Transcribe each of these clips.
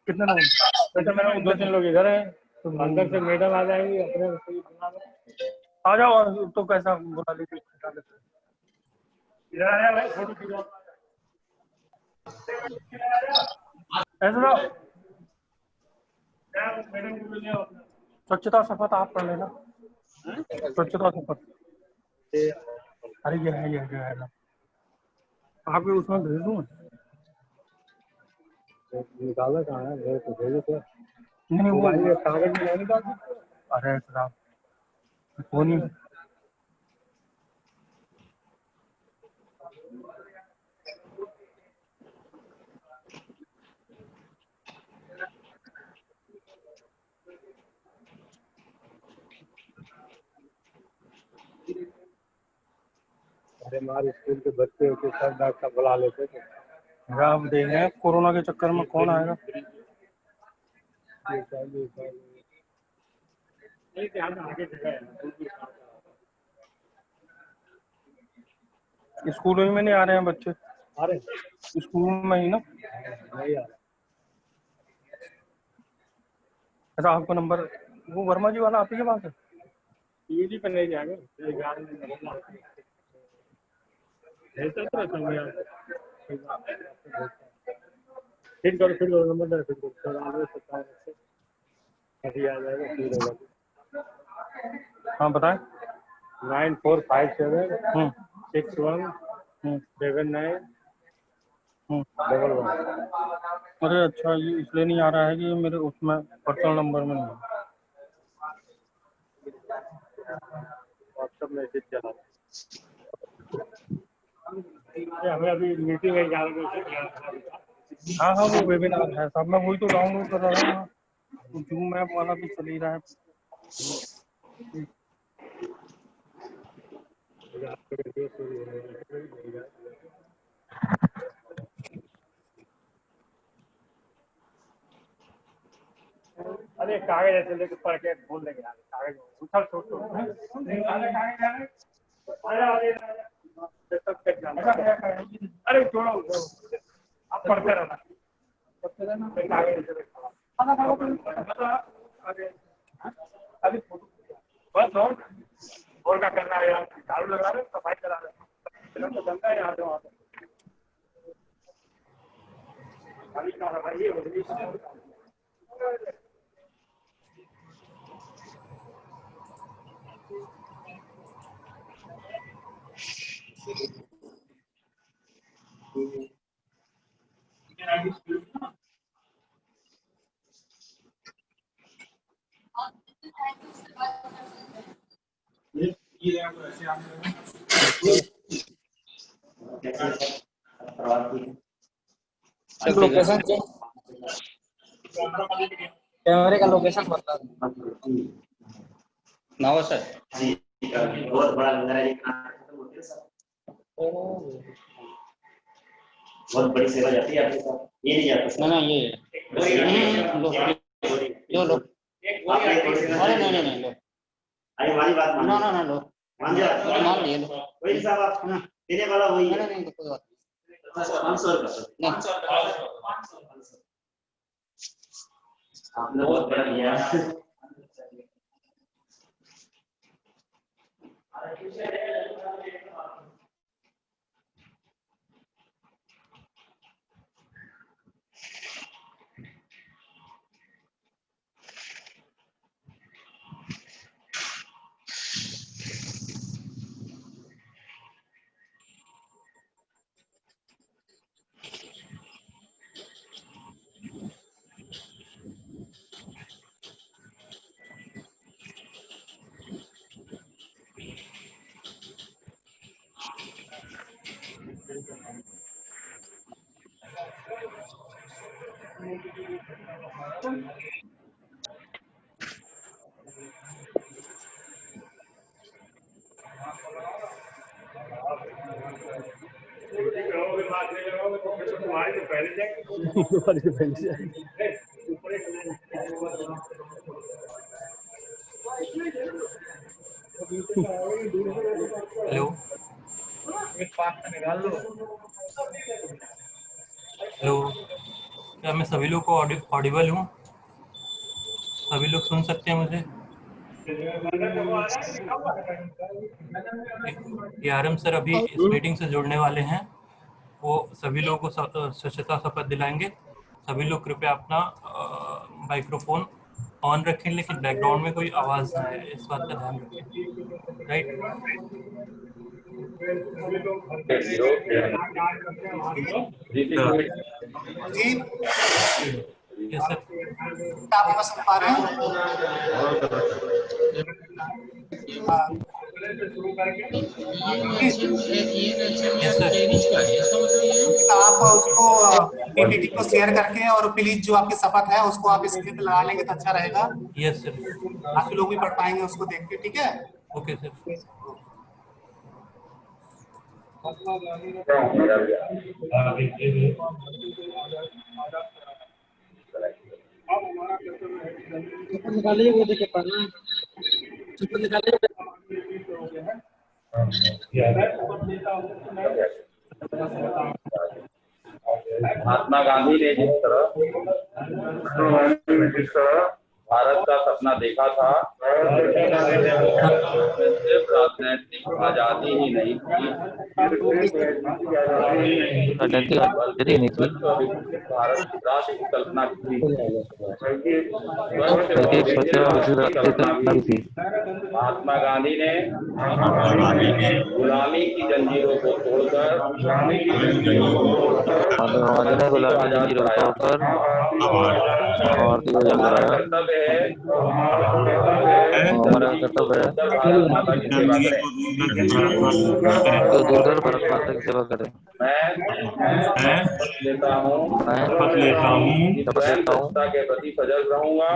कितने लोग? बेटा मेरे 2-3 लोग इधर हैं, तो अंदर से मैडम आ जाएंगी अपने आ जाओ तो कैसा बुला लीजिए इधर आ जाओ भाई फोटो खिंचवाओ ऐसा मैडम को ले आओ स्वच्छता शपथ आप कर लेना स्वच्छता शपथ अरे ये है ना आपके उसमें भेज दूँ निकाला कहाँ है मेरे को भेजो तो नहीं वो कागज में नहीं निकाल अरे साहब फोन ही अरे हमारे स्कूल के बच्चे के सब डॉक्टर बुला लेते थे अब देख रहे हैं कोरोना के चक्कर में कौन आएगा स्कूल में नहीं आ रहे हैं बच्चे आ रहे स्कूल में ही ना नहीं आ रहे अच्छा आपका नंबर वो वर्मा जी वाला आप ही के पास है जी पर नहीं जाएगा फिर करो नंबर दे फिर करो अभी आ जाएगा फिर होगा हाँ बताएं 9456617911 अरे अच्छा ये इसलिए नहीं आ रहा है कि मेरे उसमें पर्सनल नंबर में नहीं है व्हाट्सएप मैसेज चला हमें अभी मीटिंग है 11 बजे हाँ वो वेबिनार है सब मैं वही तो डाउनलोड कर रहा हूँ जूम ऐप वाला भी चल ही रहा है अरे कागज ऐसे लेके पढ़ के बोल देंगे कागज उठा छोड़ अरे छोड़ो आप पढ़ते रहना अरे बस और क्या करना है यार झाड़ू लगा रहे सफाई करा रहे तो गंदा है यहाँ से लोकेशन कैमरे का लोकेशन बता नवा सर जी बहुत बड़ा लग रहा है बहुत बड़ी सेवा जाती है आपके साथ ये नहीं जाता ना ये लो नहीं लो अरे हमारी बात मान ना लो मान जाओ मान लिए लो वही साहब आप देने वाला वही है नहीं कोई बात 500 रुपये आपने बहुत बड़ा दिया हेलो एक पास से निकाल लो हेलो क्या मैं सभी लोग को ऑडिबल हूँ? सभी लोग सुन सकते हैं मुझे? ARM सर अभी इस मीटिंग से जुड़ने वाले हैं। वो सभी लोगों को स्वच्छता शपथ दिलाएंगे। सभी लोग कृपया अपना माइक्रोफोन ऑन रखें, लेकिन बैकग्राउंड में कोई आवाज़ ना आए, इस बात का ध्यान रखें। राइट? Yes sir. आप बस सुन पा रहे हैं? Yes sir. आप उसको PPT को शेयर करके और प्लीज जो आपकी शपथ है उसको आप स्क्रीन पे लगा लेंगे तो अच्छा रहेगा। Yes sir. बाकी लोग भी पढ़ पाएंगे उसको देख के, ठीक है? Okay sir. निकालिए वो देखे पढ़ना निकालिए। महात्मा गांधी ने जिस तरह भारत का सपना देखा था, सिर्फ राजनीतिक आजादी ही नहीं थी, भारत राष्ट्र की कल्पना की थी। महात्मा गांधी ने गुलामी की जंजीरों को तोड़कर कर्तव्य है हमारा कर्तव्य है भारत माता की सेवा करें। मैं लेता हूँ स्वच्छता के प्रति सजग रहूंगा,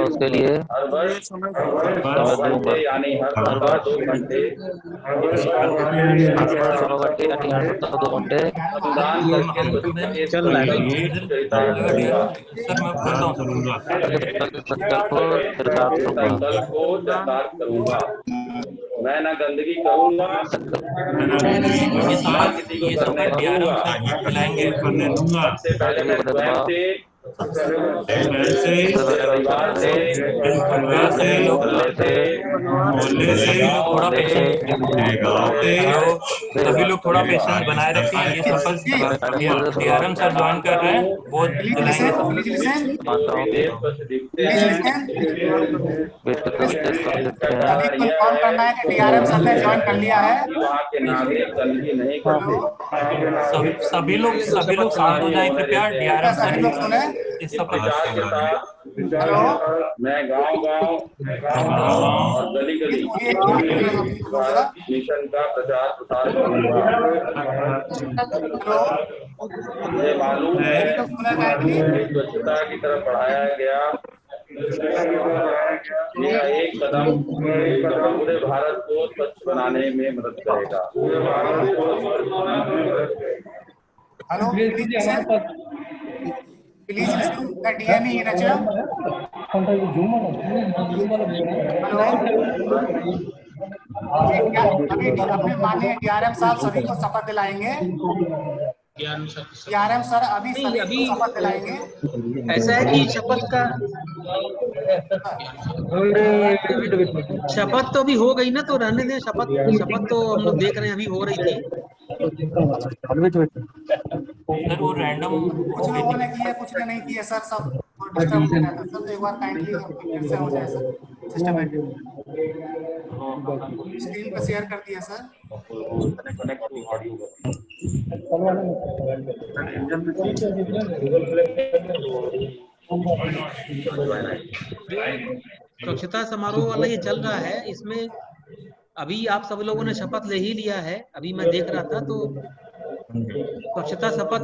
उसके लिए हर वर्ष घंटे यानी हर सप्ताह 2 घंटे मतदान करके सर मैं बोलता हूँ संकल्प को चरितार्थ करूंगा। मैं न गंदगी करूंगा, ये शपथ DRM सर बुलाएंगे। सबसे पहले मैं स्वयं से परिवार से सभी लोग थोड़ा पेशेंस बनाए रखें। ये शपथ DRM सर ज्वाइन कर रहे हैं, वो दिलाएंगे। कॉल करना है कि DRM सर ने ज्वाइन कर लिया है। वहाँ के नागरिक गंदगी नहीं करते। सभी लोग शांत हो जाएं कृपया। DRM सर इस शपथ के साथ मैं गांव-गांव और गली-गली मिशन का प्रचार प्रसार करूंगा। मुझे मालूम है स्वच्छता की तरफ बढ़ाया गया यह एक कदम पूरे भारत को स्वच्छ बनाने में मदद करेगा। हेलो प्लीज DME रचना। अभी अपने माननीय DRM साहब सभी को शपथ दिलाएंगे। DRM सर अभी शपथ दिलाएंगे। ऐसा है कि शपथ तो अभी हो गई ना, तो रहने दें। शपथ तो हम लोग देख रहे हैं अभी हो रही थी। सर वो रैंडम कुछ लोगों ने किया, कुछ ने नहीं किया सर। सब डिस्टर्ब हो गया था सर। एक बार काइंडली फिर से हो जाए सर। सिस्टमैटिक स्क्रीन पर शेयर कर दिया सर। स्वच्छता समारोह वाला ये चल रहा है, इसमें अभी आप सब लोगों ने शपथ ले ही लिया है। अभी मैं देख रहा था तो स्वच्छता शपथ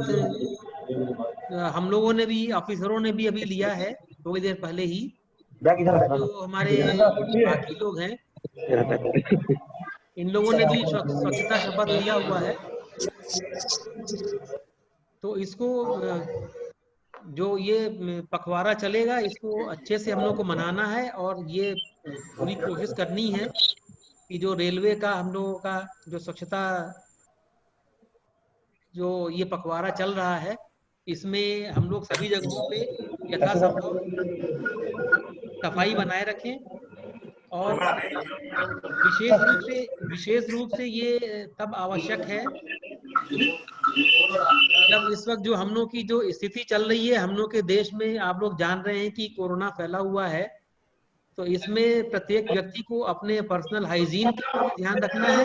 हम लोगों ने भी, ऑफिसरों ने भी अभी लिया है थोड़ी देर पहले ही। जो हमारे बाकी लोग हैं इन लोगों ने भी स्वच्छता शपथ लिया हुआ है। तो इसको जो ये पखवाड़ा चलेगा इसको अच्छे से हम लोग को मनाना है और ये पूरी कोशिश करनी है कि जो रेलवे का हम लोगों का जो स्वच्छता जो ये पखवाड़ा चल रहा है, इसमें हम लोग सभी जगहों पे यथासंभव सफाई बनाए रखें और विशेष रूप से ये तब आवश्यक है जब इस वक्त जो हम लोग की जो स्थिति चल रही है हम लोग के देश में, आप लोग जान रहे हैं कि कोरोना फैला हुआ है, तो इसमें प्रत्येक व्यक्ति को अपने पर्सनल हाइजीन का ध्यान रखना है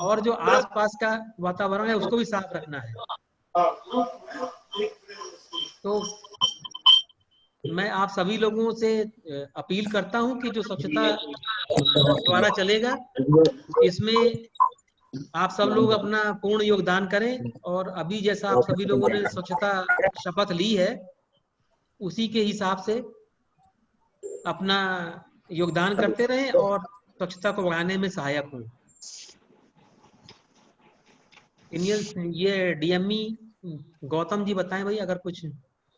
और जो आसपास का वातावरण है उसको भी साफ रखना है। तो मैं आप सभी लोगों से अपील करता हूं कि जो स्वच्छता द्वारा चलेगा इसमें आप सब लोग अपना पूर्ण योगदान करें और अभी जैसा आप सभी लोगों ने स्वच्छता शपथ ली है उसी के हिसाब से अपना योगदान करते रहें और स्वच्छता को बढ़ाने में सहायक हों। ये डीएमई गौतम जी बताएं भाई, अगर कुछ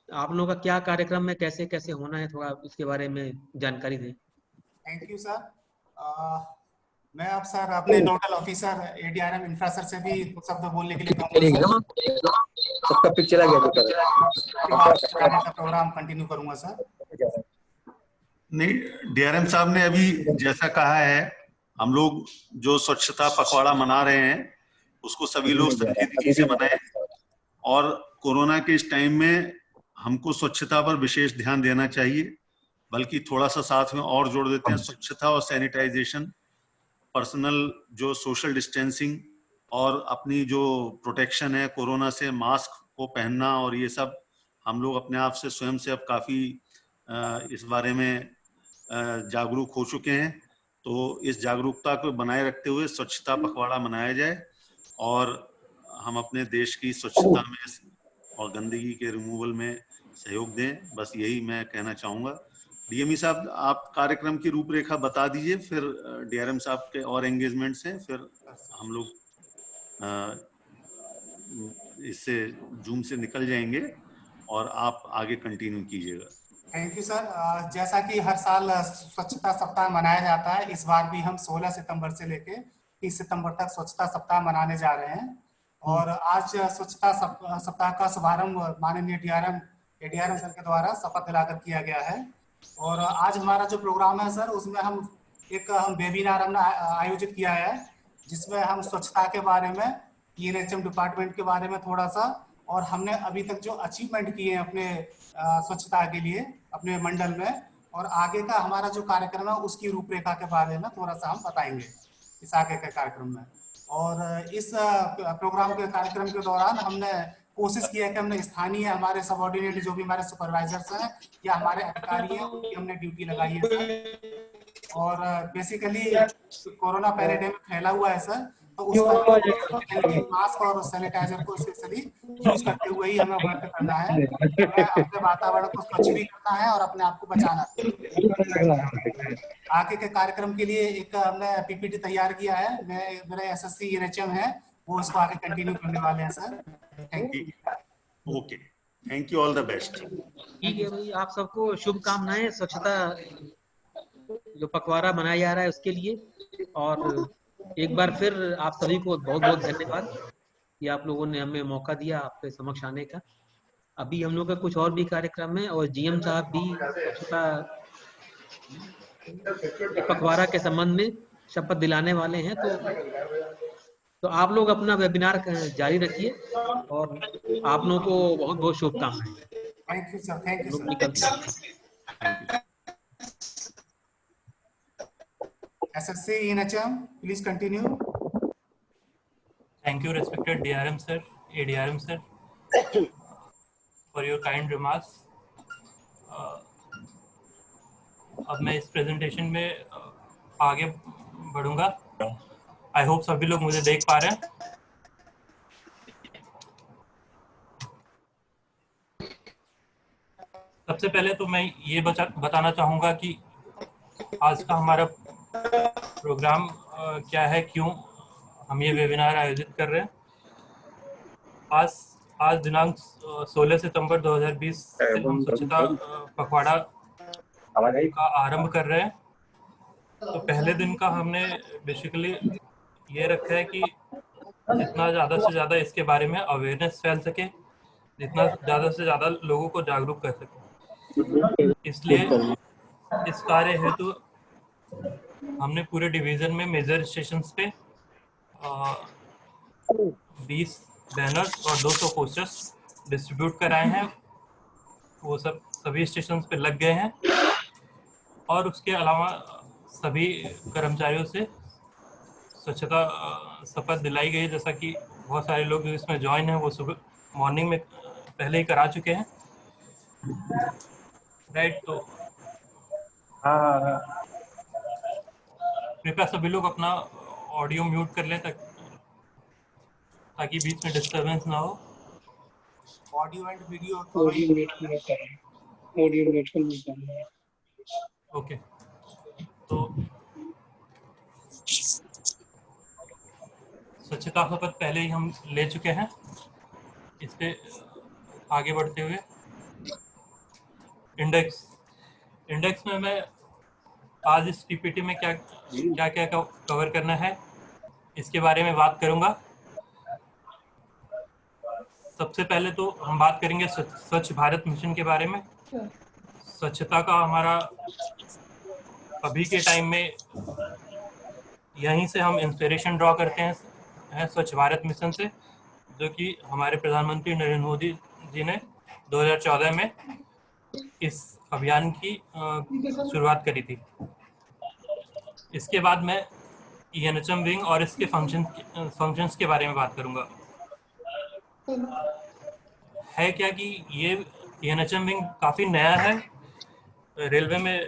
आप लोगों का क्या कार्यक्रम में कैसे कैसे होना है, थोड़ा उसके बारे में जानकारी दें। Thank you sir. मैं अब सर अपने nodal officer ADRM infra sir से भी कुछ शब्द बोलने के लिए कहूँगा। सबका पिक चला गया का प्रोग्राम कंटिन्यू करूंगा सर। नहीं, डीआरएम साहब ने अभी जैसा कहा है, हम लोग जो स्वच्छता पखवाड़ा मना रहे हैं उसको सभी लोग संजीदगी से मनाएं और कोरोना के इस टाइम में हमको स्वच्छता पर विशेष ध्यान देना चाहिए, बल्कि थोड़ा सा साथ में और जोड़ देते हैं स्वच्छता और सैनिटाइजेशन, पर्सनल जो सोशल डिस्टेंसिंग और अपनी जो प्रोटेक्शन है कोरोना से, मास्क को पहनना और ये सब हम लोग अपने आप से स्वयं से अब काफी इस बारे में जागरूक हो चुके हैं। तो इस जागरूकता को बनाए रखते हुए स्वच्छता पखवाड़ा मनाया जाए और हम अपने देश की स्वच्छता में और गंदगी के रिमूवल में सहयोग दें। बस यही मैं कहना चाहूँगा। डीएमई साहब, आप कार्यक्रम की रूपरेखा बता दीजिए, फिर डीआरएम साहब के और एंगेजमेंट्स हैं, फिर हम लोग इससे जूम से निकल जाएंगे और आप आगे कंटिन्यू कीजिएगा। Thank you sir. जैसा कि हर साल स्वच्छता सप्ताह मनाया जाता है, इस बार भी हम 16 सितंबर से लेके 30 सितंबर तक स्वच्छता सप्ताह मनाने जा रहे हैं और आज स्वच्छता सप्ताह का शुभारंभ माननीय एडीआरएम सर के द्वारा शपथ दिलाकर किया गया है। और आज हमारा जो प्रोग्राम है सर, उसमें हम वेबिनार हमने आयोजित किया है जिसमें हम स्वच्छता के बारे में, ईएनएचएम डिपार्टमेंट के बारे में थोड़ा सा, और हमने अभी तक जो अचीवमेंट किए हैं अपने स्वच्छता के लिए अपने मंडल में, और आगे का हमारा जो कार्यक्रम है उसकी रूपरेखा के बारे में थोड़ा सा हम बताएंगे इस आगे के कार्यक्रम में। और इस प्रोग्राम के कार्यक्रम के दौरान हमने कोशिश की है कि हमने स्थानीय हमारे सबऑर्डिनेट जो भी हमारे सुपरवाइजर्स हैं या हमारे अधिकारी हैं उनकी हमने ड्यूटी लगाई है। और बेसिकली कोरोना पैरेडेमिक फैला हुआ है सर, तो उसका मास्क और सैनिटाइजर को स्पेशली यूज करते हुए ही हमें वर्क करना है, अपने वातावरण को स्वच्छ भी करना है और अपने आप को बचाना है। आगे के कार्यक्रम के लिए एक हमने पीपीटी तैयार किया है, मेरे एसएससी ईएनएचएम है, वो इसको आगे कंटिन्यू करने वाले हैं sir. Thank you. Okay, thank you, all the best. ठीक है भाई, आप सबको शुभकामनाएं स्वच्छता जो पखवाड़ा मनाया जा रहा है उसके लिए। और एक बार फिर आप सभी को बहुत बहुत धन्यवाद कि आप लोगों ने हमें मौका दिया आपके समक्ष आने का। अभी हम लोग का कुछ और भी कार्यक्रम है और जीएम साहब भी स्वच्छता पखवाड़ा के संबंध में शपथ दिलाने वाले हैं। तो आप लोग अपना वेबिनार जारी रखिए और आप लोगों को बहुत बहुत शुभकामनाएं। Thank you sir. Thank you sir. SSC ENHM, please continue. Thank you, respected DRM sir, ADRM sir, for your kind remarks. अब मैं इस प्रेजेंटेशन में आगे बढ़ूंगा। आई होप सभी लोग मुझे देख पा रहे हैं। सबसे पहले तो मैं ये बताना चाहूँगा कि आज का हमारा प्रोग्राम क्या है, क्यों हम ये वेबिनार आयोजित कर रहे हैं। आज दिनांक 16 सितंबर 2020 से हम स्वच्छता पखवाड़ा का आरंभ कर रहे हैं। तो पहले दिन का हमने बेसिकली ये रखा है कि जितना ज़्यादा से ज़्यादा इसके बारे में अवेयरनेस फैल सके, जितना ज़्यादा से ज़्यादा लोगों को जागरूक कर सके। इसलिए इस कार्य हेतु हमने पूरे डिवीज़न में मेजर स्टेशंस पे 20 बैनर्स और 200 पोस्टर्स डिस्ट्रीब्यूट कराए हैं। वो सब सभी स्टेशंस पे लग गए हैं और उसके अलावा सभी कर्मचारियों से स्वच्छता शपथ दिलाई गई, जैसा कि बहुत सारे लोग जो इसमें ज्वाइन हैं वो सुबह मॉर्निंग में पहले ही करा चुके हैं, राइट। तो कृपया सभी लोग अपना ऑडियो म्यूट कर लें ताकि बीच में डिस्टरबेंस ना हो। ऑडियो एंड वीडियो ओके, तो स्वच्छता शपथ पहले ही हम ले चुके हैं। इस पे आगे बढ़ते हुए इंडेक्स में मैं आज इस पीपीटी में क्या कवर करना है इसके बारे में बात करूंगा। सबसे पहले तो हम बात करेंगे स्वच्छ भारत मिशन के बारे में। स्वच्छता का हमारा अभी के टाइम में यहीं से हम इंस्पिरेशन ड्रॉ करते हैं स्वच्छ भारत मिशन से, जो कि हमारे प्रधानमंत्री नरेंद्र मोदी जी ने 2014 में इस अभियान की शुरुआत करी थी। इसके बाद मैं ENHM विंग और इसके फंक्शंस के बारे में बात करूंगा। है क्या कि ये ENHM विंग काफ़ी नया है, रेलवे में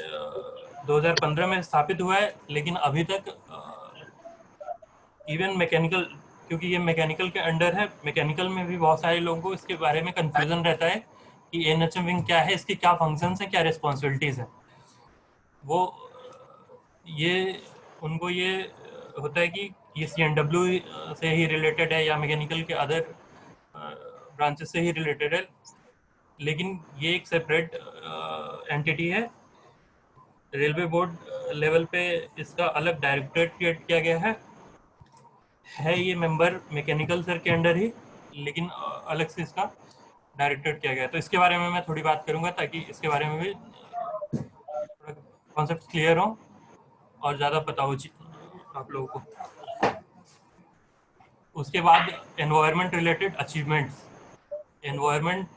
2015 में स्थापित हुआ है, लेकिन अभी तक इवन मैकेनिकल, क्योंकि ये मैकेनिकल के अंडर है, मैकेनिकल में भी बहुत सारे लोगों को इसके बारे में कंफ्यूजन रहता है कि ENHM विंग क्या है, इसकी क्या फंक्शंस हैं, क्या रिस्पॉन्सिबिलिटीज़ है। वो उनको ये होता है कि ये CNW से ही रिलेटेड है या मैकेनिकल के अदर ब्रांचेस से ही रिलेटेड है, लेकिन ये एक सेपरेट एंटिटी है। रेलवे बोर्ड लेवल पे इसका अलग डायरेक्टरेट क्रिएट किया गया है ये मेंबर मैकेनिकल सर के अंडर ही, लेकिन अलग से इसका डायरेक्टरेट किया गया है। तो इसके बारे में मैं थोड़ी बात करूंगा ताकि इसके बारे में भी कॉन्सेप्ट क्लियर हो और ज़्यादा पता हो आप लोगों को। उसके बाद एनवायरनमेंट रिलेटेड अचीवमेंट्स, एनवायरनमेंट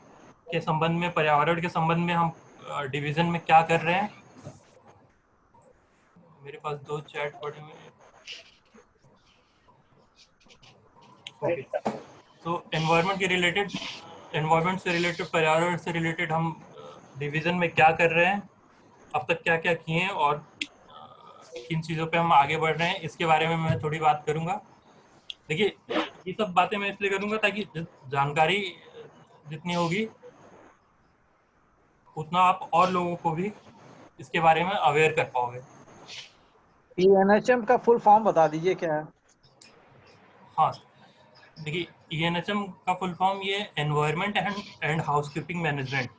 के संबंध में, पर्यावरण के संबंध में हम डिवीज़न में क्या कर रहे हैं। मेरे पास 2 चैट पड़े हुए हैं। ओके, तो एनवायरनमेंट से रिलेटेड, पर्यावरण से रिलेटेड हम डिवीज़न में क्या कर रहे हैं, अब तक क्या क्या किए हैं और किन चीज़ों पे हम आगे बढ़ रहे हैं, इसके बारे में मैं थोड़ी बात करूंगा। देखिए, ये सब बातें मैं इसलिए करूंगा ताकि जानकारी जितनी होगी उतना आप और लोगों को भी इसके बारे में अवेयर कर पाओगे। ENHM का फुल फॉर्म बता दीजिए क्या है? हाँ, देखिए, ENHM का फुल फॉर्म ये एनवायरनमेंट एंड हाउसकीपिंग मैनेजमेंट।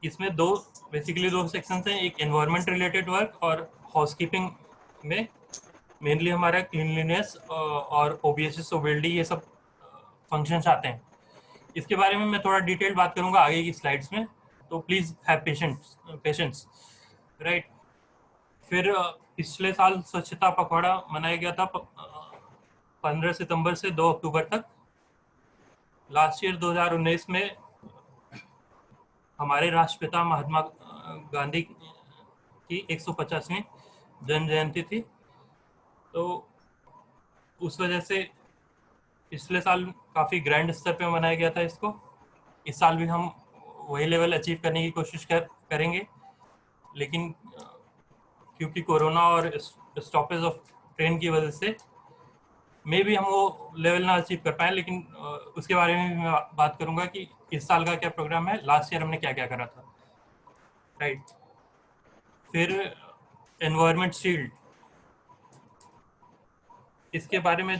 इसमें बेसिकली दो सेक्शंस हैं, एक एनवायरनमेंट रिलेटेड वर्क और हाउसकीपिंग में मेनली हमारा क्लीनलीनेस और OBHS OBLD ये सब फंक्शंस आते हैं। इसके बारे में मैं थोड़ा डिटेल बात करूंगा आगे की स्लाइड्स में, तो प्लीज़ हैव पेशेंस, राइट। फिर पिछले साल स्वच्छता पखवाड़ा मनाया गया था 15 सितंबर से 2 अक्टूबर तक। लास्ट ईयर 2019 में हमारे राष्ट्रपिता महात्मा गांधी की 150वीं जन्म जयंती थी, तो उस वजह से पिछले साल काफ़ी ग्रैंड स्तर पे मनाया गया था इसको। इस साल भी हम वही लेवल अचीव करने की कोशिश करेंगे, लेकिन क्योंकि कोरोना और स्टॉपेज ऑफ ट्रेन की वजह से मे भी हम वो लेवल ना अचीव कर पाए, लेकिन उसके बारे में भी मैं बात करूंगा कि इस साल का क्या प्रोग्राम है, लास्ट ईयर हमने क्या क्या करा था, राइट। फिर एनवायरनमेंट शील्ड, इसके बारे में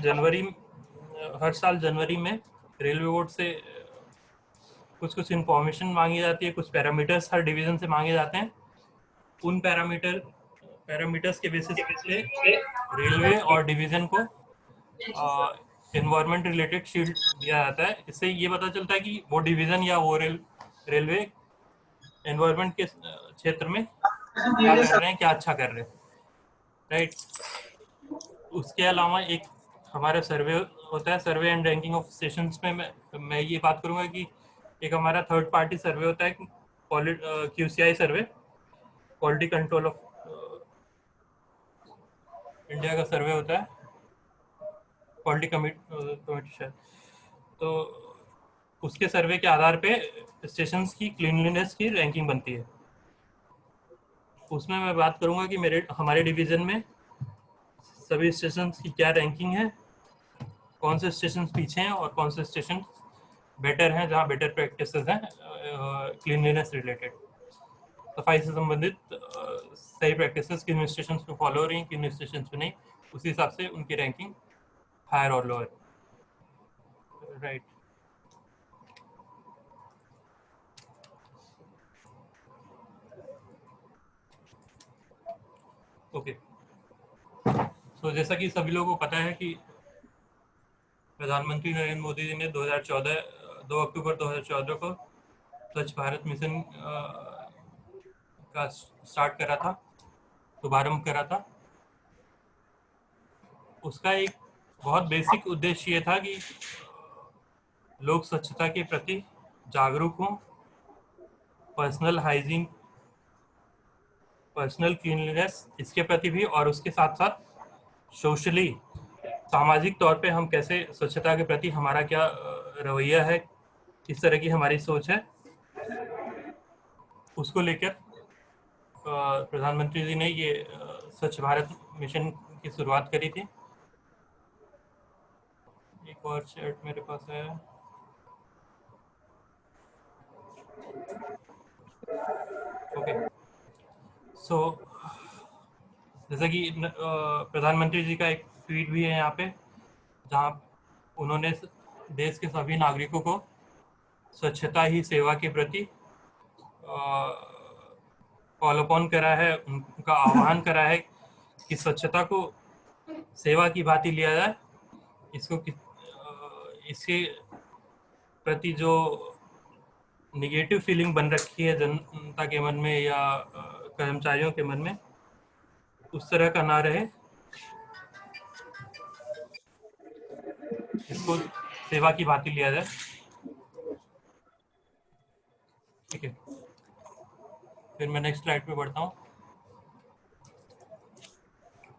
हर साल जनवरी में रेलवे बोर्ड से कुछ इंफॉर्मेशन मांगी जाती है, कुछ पैरामीटर्स हर डिवीज़न से मांगे जाते हैं। उन पैरामीटर्स के बेसिस पे रेलवे और डिवीजन को एनवायरमेंट रिलेटेड शील्ड दिया जाता है। इससे ये पता चलता है कि वो डिवीजन या वो रेलवे एनवायरमेंट के क्षेत्र में क्या कर रहे हैं, क्या अच्छा कर रहे हैं, राइट। उसके अलावा एक हमारा सर्वे होता है, survey and ranking of stations में मैं ये बात करूंगा कि एक हमारा थर्ड पार्टी सर्वे होता है, QCI survey, quality control of India का सर्वे होता है, क्वालिटी कमेटी शायद। तो उसके सर्वे के आधार पे स्टेशंस की क्लीनलीनेस की रैंकिंग बनती है। उसमें मैं बात करूंगा कि हमारे डिवीजन में सभी स्टेशंस की क्या रैंकिंग है, कौन से स्टेशन पीछे हैं और कौन से स्टेशन बेटर हैं, जहां बेटर प्रैक्टिसेस हैं क्लीनलीनेस रिलेटेड, सफाई से संबंधित सही प्रैक्टिसेस किन स्टेशन पे फॉलो हो रही हैं, किन स्टेशन पे नहीं, उसी हिसाब से उनकी रैंकिंग हायर और लोअर, राइट। ओके, तो जैसा कि सभी लोगों को पता है कि प्रधानमंत्री नरेंद्र मोदी जी ने 2 अक्टूबर 2014 को स्वच्छ भारत मिशन का स्टार्ट करा था, शुभारंभ करा था। उसका एक बहुत बेसिक उद्देश्य ये था कि लोग स्वच्छता के प्रति जागरूक हों, पर्सनल हाइजीन, पर्सनल क्लीनलीनेस इसके प्रति भी, और उसके साथ साथ सोशली, सामाजिक तौर पे हम कैसे स्वच्छता के प्रति हमारा क्या रवैया है, किस तरह की हमारी सोच है, उसको लेकर प्रधानमंत्री जी ने ये स्वच्छ भारत मिशन की शुरुआत करी थी। एक और चार्ट मेरे पास है, ओके। सो जैसा कि प्रधानमंत्री जी का एक ट्वीट भी है यहाँ पे, जहाँ उन्होंने देश के सभी नागरिकों को स्वच्छता ही सेवा के प्रति कॉल अपॉन करा है, उनका आह्वान करा है कि स्वच्छता को सेवा की भांति लिया जाए। इसके प्रति जो निगेटिव फीलिंग बन रखी है जनता के मन में या कर्मचारियों के मन में, उस तरह का ना रहे, इसको सेवा की भांति लिया जाए, ठीक है। फिर मैं नेक्स्ट स्लाइड पे बढ़ता हूँ।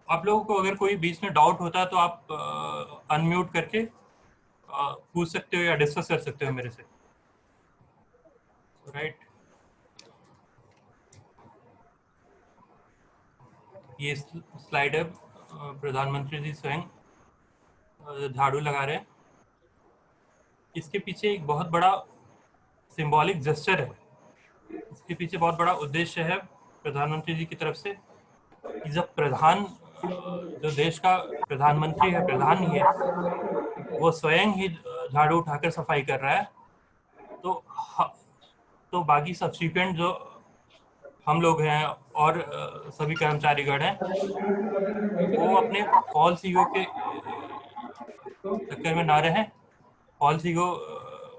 आप लोगों को अगर कोई बीच में डाउट होता है तो आप अनम्यूट करके पूछ सकते हो या डिस्कस कर सकते हो मेरे से, राइट। ये स्लाइड है, प्रधानमंत्री जी स्वयं झाड़ू लगा रहे हैं। इसके पीछे एक बहुत बड़ा सिंबॉलिक जेस्चर है, इसके पीछे बहुत बड़ा उद्देश्य है प्रधानमंत्री जी की तरफ से कि जब जो देश का प्रधानमंत्री है, प्रधान ही है, वो स्वयं ही झाड़ू उठाकर सफाई कर रहा है, तो बाकी सब्सिक्वेंट जो हम लोग हैं और सभी कर्मचारीगण हैं, वो अपने फॉल्स ईगो के चक्कर में ना रहें। फॉल्स ईगो,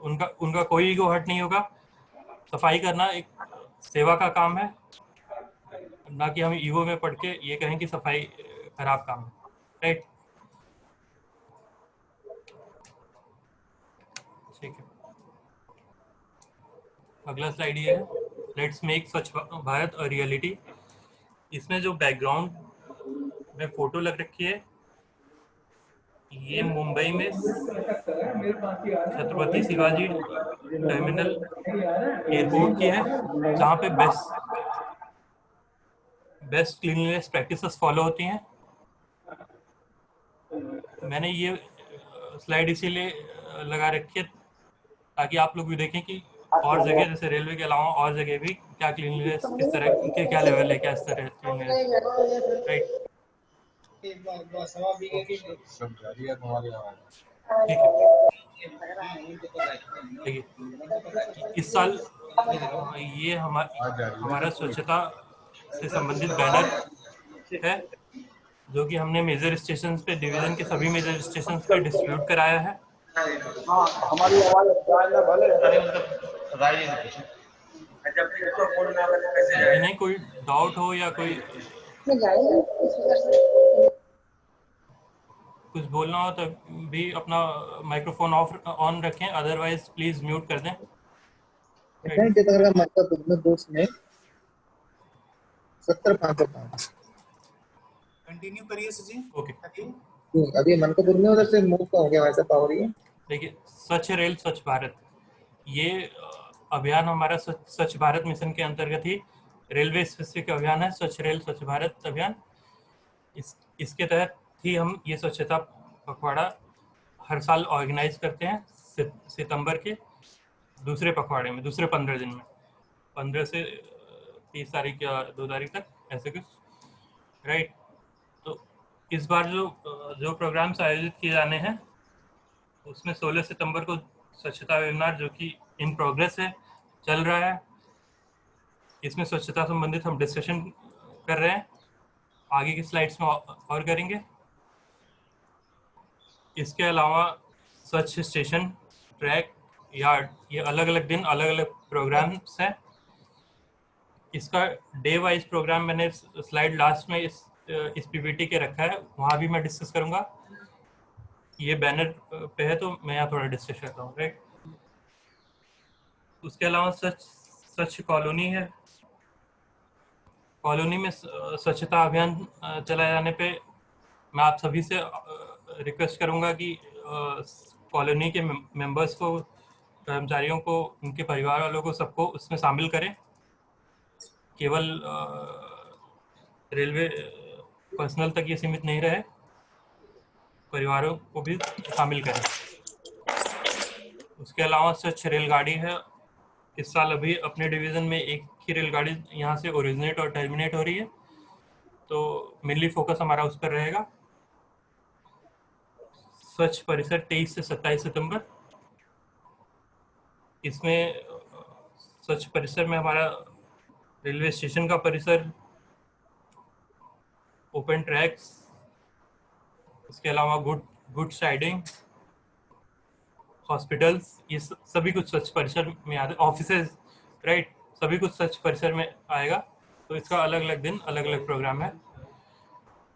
उनका कोई ईगो हर्ट नहीं होगा। सफाई करना एक सेवा का काम है, ना कि हम ईगो में पड़ के ये कहें कि सफाई खराब काम है, राइट। ठीक है, अगला स्लाइड ये है, लेट्स मेक स्वच्छ भारत अ रियलिटी। इसमें जो बैकग्राउंड में फोटो लग रखी है, ये मुंबई में छत्रपति शिवाजी टर्मिनल एयरपोर्ट की है, जहाँ पे बेस्ट क्लीनलीनेस प्रैक्टिसेस फॉलो होती हैं। मैंने ये स्लाइड इसीलिए लगा रखी है ताकि आप लोग भी देखें कि और जगह जैसे रेलवे के अलावा और जगह भी क्या क्लीनलीनेस, किस तरह के क्या लेवल है, क्या इस तरह क्लीनलीनेस, राइट। ठीक है, इस साल ये हमारा स्वच्छता से संबंधित बैनर है जो कि हमने मेजर स्टेशन पे, डिवीजन के सभी मेजर स्टेशन पे डिस्ट्रीब्यूट कराया है। हमारी इन्हें कोई डाउट हो या कोई कुछ बोलना हो तो भी अपना माइक्रोफोन ऑन रखें, अदरवाइज प्लीज म्यूट कर दें। कंटिन्यू करिए सर जी। ओके, अभी मनकापुर में उधर से मूव हो गया वैसे पावर ये। देखिए, स्वच्छ रेल स्वच्छ भारत, ये अभियान हमारा स्वच्छ भारत मिशन के अंतर्गत ही रेलवे स्पेसिफिक अभियान है, स्वच्छ रेल स्वच्छ भारत अभियान। इसके तहत ही हम ये स्वच्छता पखवाड़ा हर साल ऑर्गेनाइज करते हैं सितंबर के दूसरे पखवाड़े में, दूसरे 15 दिन में, 15 से 30 तारीख या 2 तारीख तक, ऐसे कुछ, राइट। तो इस बार जो प्रोग्राम्स आयोजित किए जाने हैं उसमें 16 सितंबर को स्वच्छता वेबिनार जो कि इन प्रोग्रेस है, चल रहा है। इसमें स्वच्छता संबंधित हम डिस्कशन कर रहे हैं, आगे की स्लाइड्स में और करेंगे। इसके अलावा स्वच्छ स्टेशन, ट्रैक, यार्ड, ये अलग अलग दिन अलग अलग प्रोग्राम्स हैं। इसका डे वाइज प्रोग्राम मैंने स्लाइड लास्ट में इस पीपीटी के रखा है, वहाँ भी मैं डिस्कस करूँगा। ये बैनर पे है तो मैं यहाँ थोड़ा डिस्कस करता हूँ, राइट। उसके अलावा स्वच्छ कॉलोनी है। कॉलोनी में स्वच्छता अभियान चलाए जाने पे मैं आप सभी से रिक्वेस्ट करूंगा कि कॉलोनी के मेंबर्स को, कर्मचारियों को, उनके परिवार वालों को, सबको उसमें शामिल करें। केवल रेलवे पर्सनल तक ये सीमित नहीं रहे, परिवारों को भी शामिल करें। उसके अलावा स्वच्छ रेलगाड़ी है। इस साल अभी अपने डिवीज़न में एक ही रेलगाड़ी यहाँ से ओरिजिनेट और टर्मिनेट हो रही है, तो मेनली फोकस हमारा उस पर रहेगा। स्वच्छ परिसर 23 से 27 सितंबर, इसमें स्वच्छ परिसर में हमारा रेलवे स्टेशन का परिसर, ओपन ट्रैक्स, इसके अलावा गुड साइडिंग, हॉस्पिटल्स, ये सभी कुछ स्वच्छ परिसर में आते, ऑफिसेज, राइट, सभी कुछ स्वच्छ परिसर में आएगा। तो इसका अलग अलग दिन अलग अलग प्रोग्राम है।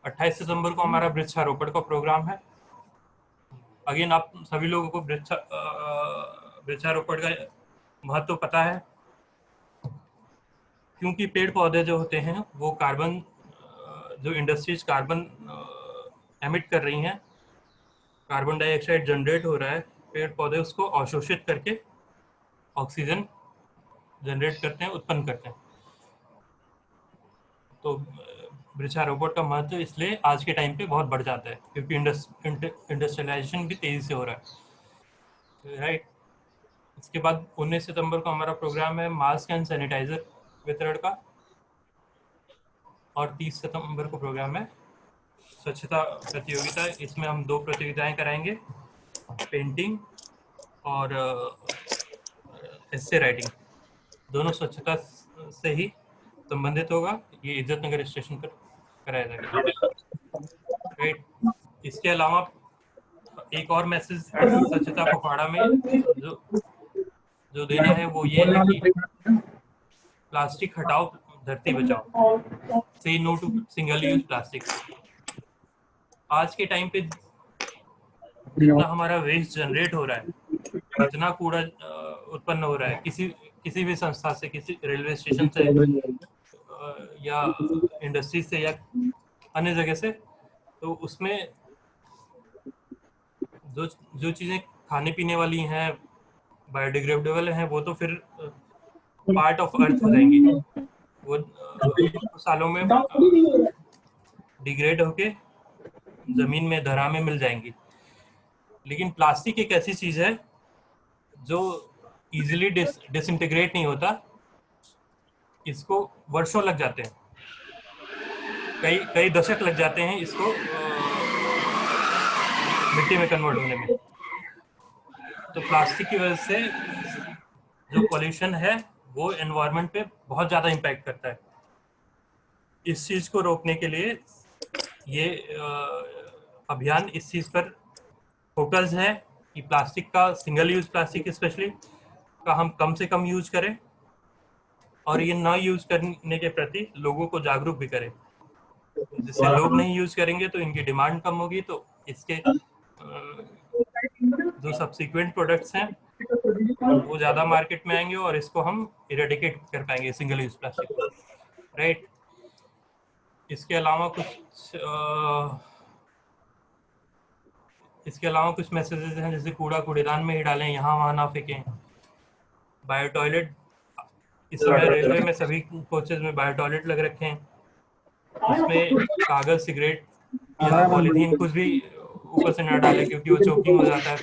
28 सितंबर को हमारा वृक्षारोपण का प्रोग्राम है। अगेन आप सभी लोगों को वृक्षारोपण का महत्व पता है, क्योंकि पेड़ पौधे जो होते हैं वो कार्बन, जो इंडस्ट्रीज कार्बन एमिट कर रही हैं, कार्बन डाइऑक्साइड जनरेट हो रहा है, पेड़ पौधे उसको अवशोषित करके ऑक्सीजन जनरेट करते हैं, उत्पन्न करते हैं। तो वृक्षारोपण का महत्व इसलिए आज के टाइम पे बहुत बढ़ जाता है, क्योंकि इंडस्ट्रियलाइजेशन भी तेजी से हो रहा है, राइट। इसके बाद 19 सितंबर को हमारा प्रोग्राम है मास्क एंड सैनिटाइजर वितरण का, और 30 सितंबर को प्रोग्राम है स्वच्छता प्रतियोगिता। इसमें हम 2 प्रतियोगिताएं कराएंगे, पेंटिंग और एस्से राइटिंग, दोनों स्वच्छता से ही संबंधित होगा। ये इज्जत नगर स्टेशन पर कराया जाएगा, राइट। इसके अलावा एक और मैसेज स्वच्छता पखवाड़ा में जो देना है वो ये है कि प्लास्टिक हटाओ, धरती बचाओ, say no to single use plastic. आज के टाइम पे जितना हमारा वेस्ट जनरेट हो रहा है, जितना कूड़ा उत्पन्न हो रहा है किसी भी संस्था से, किसी रेलवे स्टेशन से या इंडस्ट्री से या अन्य जगह से, तो उसमें जो चीज़ें खाने पीने वाली हैं, बायोडिग्रेडेबल हैं, वो तो फिर पार्ट ऑफ अर्थ हो जाएंगी, वो सालों में डिग्रेड होके जमीन में, धरा में मिल जाएंगी। लेकिन प्लास्टिक एक ऐसी चीज है जो इजीली डिसइंटीग्रेट नहीं होता, इसको वर्षों लग जाते हैं, कई दशक लग जाते हैं इसको मिट्टी में कन्वर्ट होने में। तो प्लास्टिक की वजह से जो पॉल्यूशन है वो एनवायरनमेंट पे बहुत ज़्यादा इम्पैक्ट करता है, इस चीज को रोकने के लिए ये अभियान इस चीज पर फोकस है कि प्लास्टिक का, सिंगल यूज प्लास्टिक स्पेशली का हम कम से कम यूज करें और ये ना यूज करने के प्रति लोगों को जागरूक भी करें। जिससे लोग नहीं यूज करेंगे तो इनकी डिमांड कम होगी, तो इसके जो सब्सिक्वेंट प्रोडक्ट्स हैं वो ज्यादा मार्केट में आएंगे और इसको हम इरेडिकेट कर पाएंगे सिंगल यूज प्लास्टिक को, राइट। इसके अलावा कुछ मैसेजेस हैं, जैसे कूड़ा कूड़ेदान में ही डालें, यहाँ वहाँ ना फेंकें। बायो टॉयलेट, इस समय रेलवे में सभी कोचेज में बायो टॉयलेट लग रखे हैं, उसमें कागज, सिगरेट या पॉलीथीन कुछ भी ऊपर से न डालें, क्योंकि वो चोकिंग हो जाता है,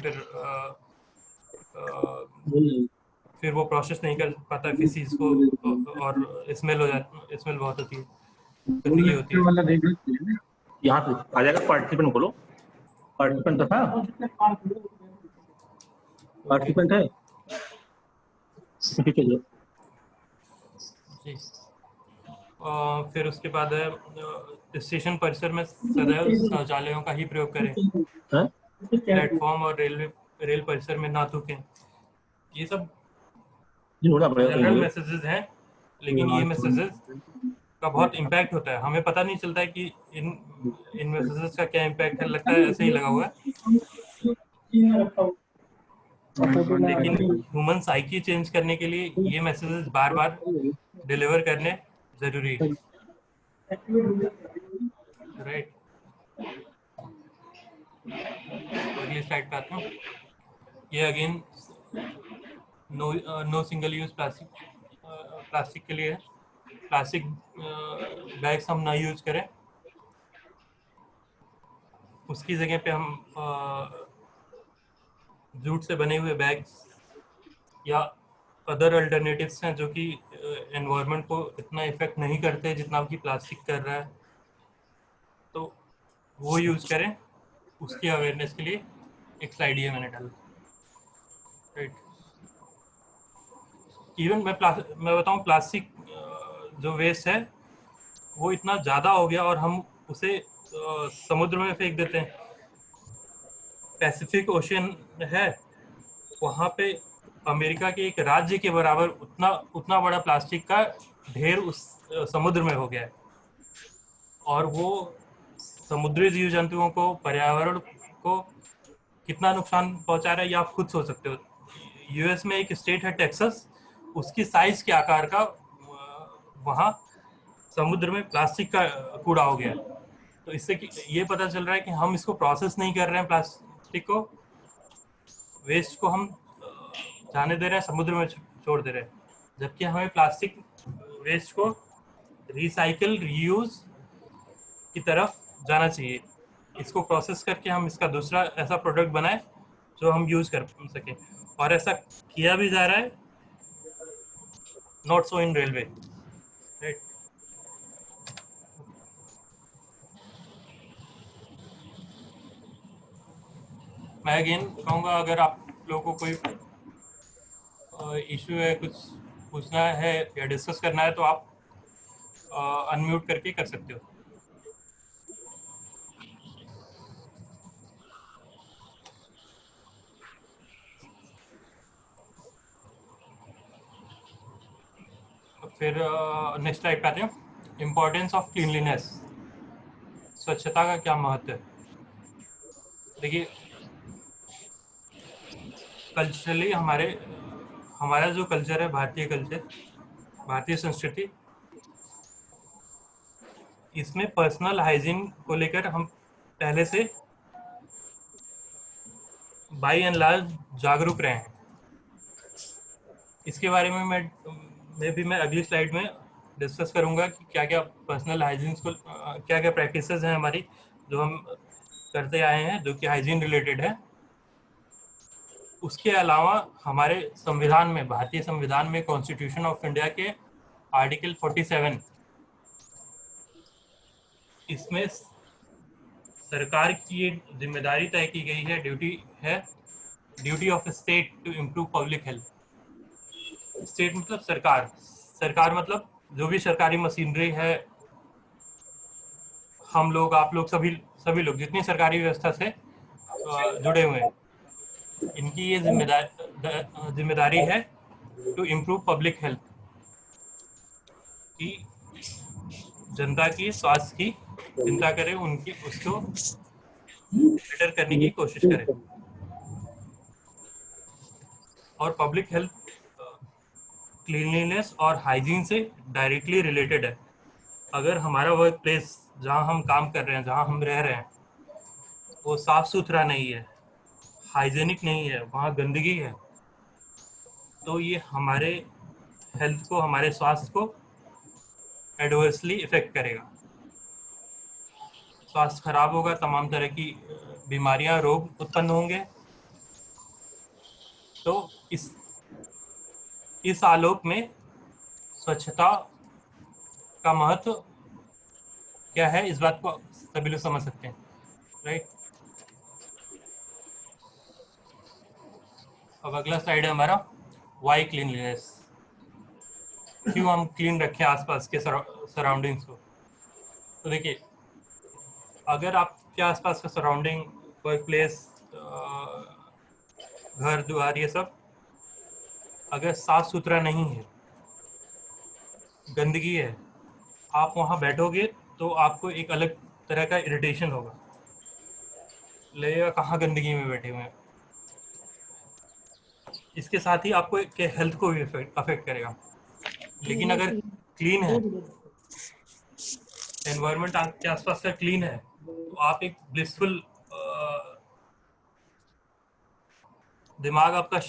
फिर वो प्रोसेस नहीं कर पाता किसी चीज को और स्मेल हो जाती, स्मेल बहुत होती है, गंदगी होती है। यहाँ पे आ जाएगा, पार्टिसिपेंट खोलो, पार्टिसिपेंट था, पार्टिसिपेंट है ठीक है जी। फिर उसके बाद स्टेशन परिसर में सदैव शौचालयों का ही प्रयोग करें, प्लेटफॉर्म और रेल परिसर में ना थूकें। ये सब जनरल मैसेजेस हैं, लेकिन ये मैसेजेस का बहुत इम्पैक्ट होता है, हमें पता नहीं चलता है कि इन मैसेजेस का क्या इम्पैक्ट है, लगता है ऐसे ही लगा हुआ है, लेकिन ह्यूमन साइकी चेंज करने के लिए ये मैसेजेस बार बार डिलीवर करने जरूरी है, राइट। अगली स्लाइड पे आते हैं। ये again no single use plastic के लिए है। प्लास्टिक बैग्स हम ना यूज करें, उसकी जगह पे हम जूट से बने हुए बैग्स या अदर अल्टरनेटिव्स हैं जो कि एनवायरनमेंट को इतना इफेक्ट नहीं करते जितना कि प्लास्टिक कर रहा है, तो वो यूज करें। उसकी अवेयरनेस के लिए एक स्लाइड ये मैंने डाला, राइट। इवन मैं बताऊं, प्लास्टिक जो वेस्ट है वो इतना ज़्यादा हो गया और हम उसे समुद्र में फेंक देते हैं। पैसिफिक ओशन है, वहाँ पे अमेरिका के एक राज्य के बराबर उतना बड़ा प्लास्टिक का ढेर उस समुद्र में हो गया है, और वो समुद्री जीव जंतुओं को, पर्यावरण को कितना नुकसान पहुंचा रहा है ये आप खुद सोच सकते हो। यूएस में एक स्टेट है टेक्सास, उसकी साइज के आकार का वहाँ समुद्र में प्लास्टिक का कूड़ा हो गया। तो इससे ये पता चल रहा है कि हम इसको प्रोसेस नहीं कर रहे हैं, प्लास्टिक को, वेस्ट को हम जाने दे रहे हैं, समुद्र में छोड़ दे रहे हैं, जबकि हमें प्लास्टिक वेस्ट को रिसाइकल, रीयूज की तरफ जाना चाहिए। इसको प्रोसेस करके हम इसका दूसरा ऐसा प्रोडक्ट बनाए जो हम यूज कर सकें, और ऐसा किया भी जा रहा है, not so in railway, right. मैं अगेन कहूँगा, अगर आप लोगों को कोई इशू है, कुछ पूछना है या डिस्कस करना है, तो आप अनम्यूट करके कर सकते हो। फिर नेक्स्ट स्लाइड पे आते हैं। इम्पोर्टेंस ऑफ क्लीनलीनेस, स्वच्छता का क्या महत्व है। देखिए, कल्चरली हमारा जो कल्चर है, भारतीय कल्चर, भारतीय संस्कृति, इसमें पर्सनल हाइजीन को लेकर हम पहले से बाय एंड लार्ज जागरूक रहे हैं। इसके बारे में मैं अगली स्लाइड में डिस्कस करूंगा कि क्या क्या पर्सनल हाइजीन को, क्या क्या प्रैक्टिसेस हैं हमारी जो हम करते आए हैं, जो कि हाइजीन रिलेटेड है। उसके अलावा हमारे संविधान में, भारतीय संविधान में, कॉन्स्टिट्यूशन ऑफ इंडिया के आर्टिकल 47, इसमें सरकार की ये जिम्मेदारी तय की गई है, duty of state to improve public health. State मतलब सरकार मतलब जो भी सरकारी मशीनरी है, हम लोग, आप लोग, सभी लोग जितनी सरकारी व्यवस्था से जुड़े हुए हैं, इनकी ये जिम्मेदारी है टू इम्प्रूव पब्लिक हेल्थ, कि जनता की स्वास्थ्य की चिंता करें, उनकी उसको बेटर करने की कोशिश करें। और पब्लिक हेल्थ क्लीनलीनेस और हाइजीन से डायरेक्टली रिलेटेड है। अगर हमारा वर्क प्लेस, जहाँ हम काम कर रहे हैं, जहाँ हम रह रहे हैं, वो साफ सुथरा नहीं है, हाइजीनिक नहीं है, वहाँ गंदगी है, तो ये हमारे हेल्थ को, हमारे स्वास्थ्य को एडवर्सली इफेक्ट करेगा। स्वास्थ्य खराब होगा, तमाम तरह की बीमारियां, रोग उत्पन्न होंगे। तो इस आलोक में स्वच्छता का महत्व क्या है, इस बात को सभी लोग समझ सकते हैं, राइट। अब अगला स्लाइड है हमारा वाई क्लीनलीनेस। क्यों हम क्लीन रखें आसपास के सराउंडिंग्स को। तो देखिए, अगर आपके आसपास का सराउंडिंग, वर्क प्लेस, घर द्वार, ये सब अगर साफ सुथरा नहीं है, गंदगी है, आप वहाँ बैठोगे तो आपको एक अलग तरह का इरिटेशन होगा, लगेगा कहाँ गंदगी में बैठे हुए हैं। इसके साथ ही आपको हेल्थ को भी अफेक्ट करेगा। लेकिन अगर क्लीन है, एनवायरनमेंट आपके आसपास का क्लीन है, तो आप एक ब्लिसफुल, दिमाग आपका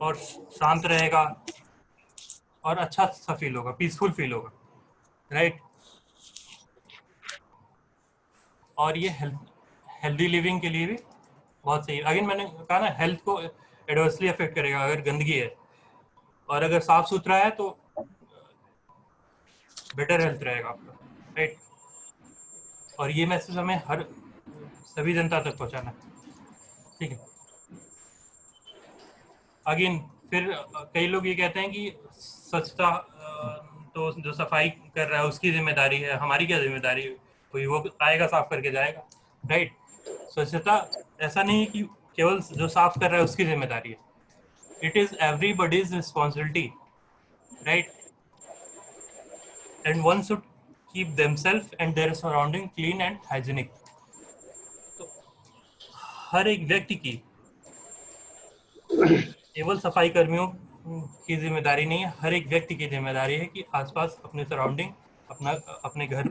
और शांत रहेगा और अच्छा सा फील होगा, पीसफुल फील होगा, राइट। और ये हेल्दी लिविंग के लिए भी बहुत सही है। अगेन मैंने कहा ना, हेल्थ को एडवर्सली अफेक्ट करेगा अगर गंदगी है, और अगर साफ सुथरा है तो बेटर हेल्थ रहेगा आपका, राइट। और ये मैसेज हमें सभी जनता तक पहुंचाना है, ठीक है। अगेन फिर कई लोग ये कहते हैं कि स्वच्छता तो जो सफाई कर रहा है उसकी जिम्मेदारी है, हमारी क्या जिम्मेदारी है, कोई वो आएगा साफ करके जाएगा, राइट। स्वच्छता ऐसा नहीं है कि केवल जो साफ कर रहा है उसकी जिम्मेदारी है, it is everybody's responsibility, right. And one should keep themselves and their surrounding clean and hygienic. तो हर एक व्यक्ति की, केवल सफाई कर्मियों की जिम्मेदारी नहीं है, हर एक व्यक्ति की जिम्मेदारी है कि आसपास अपने सराउंडिंग, अपने घर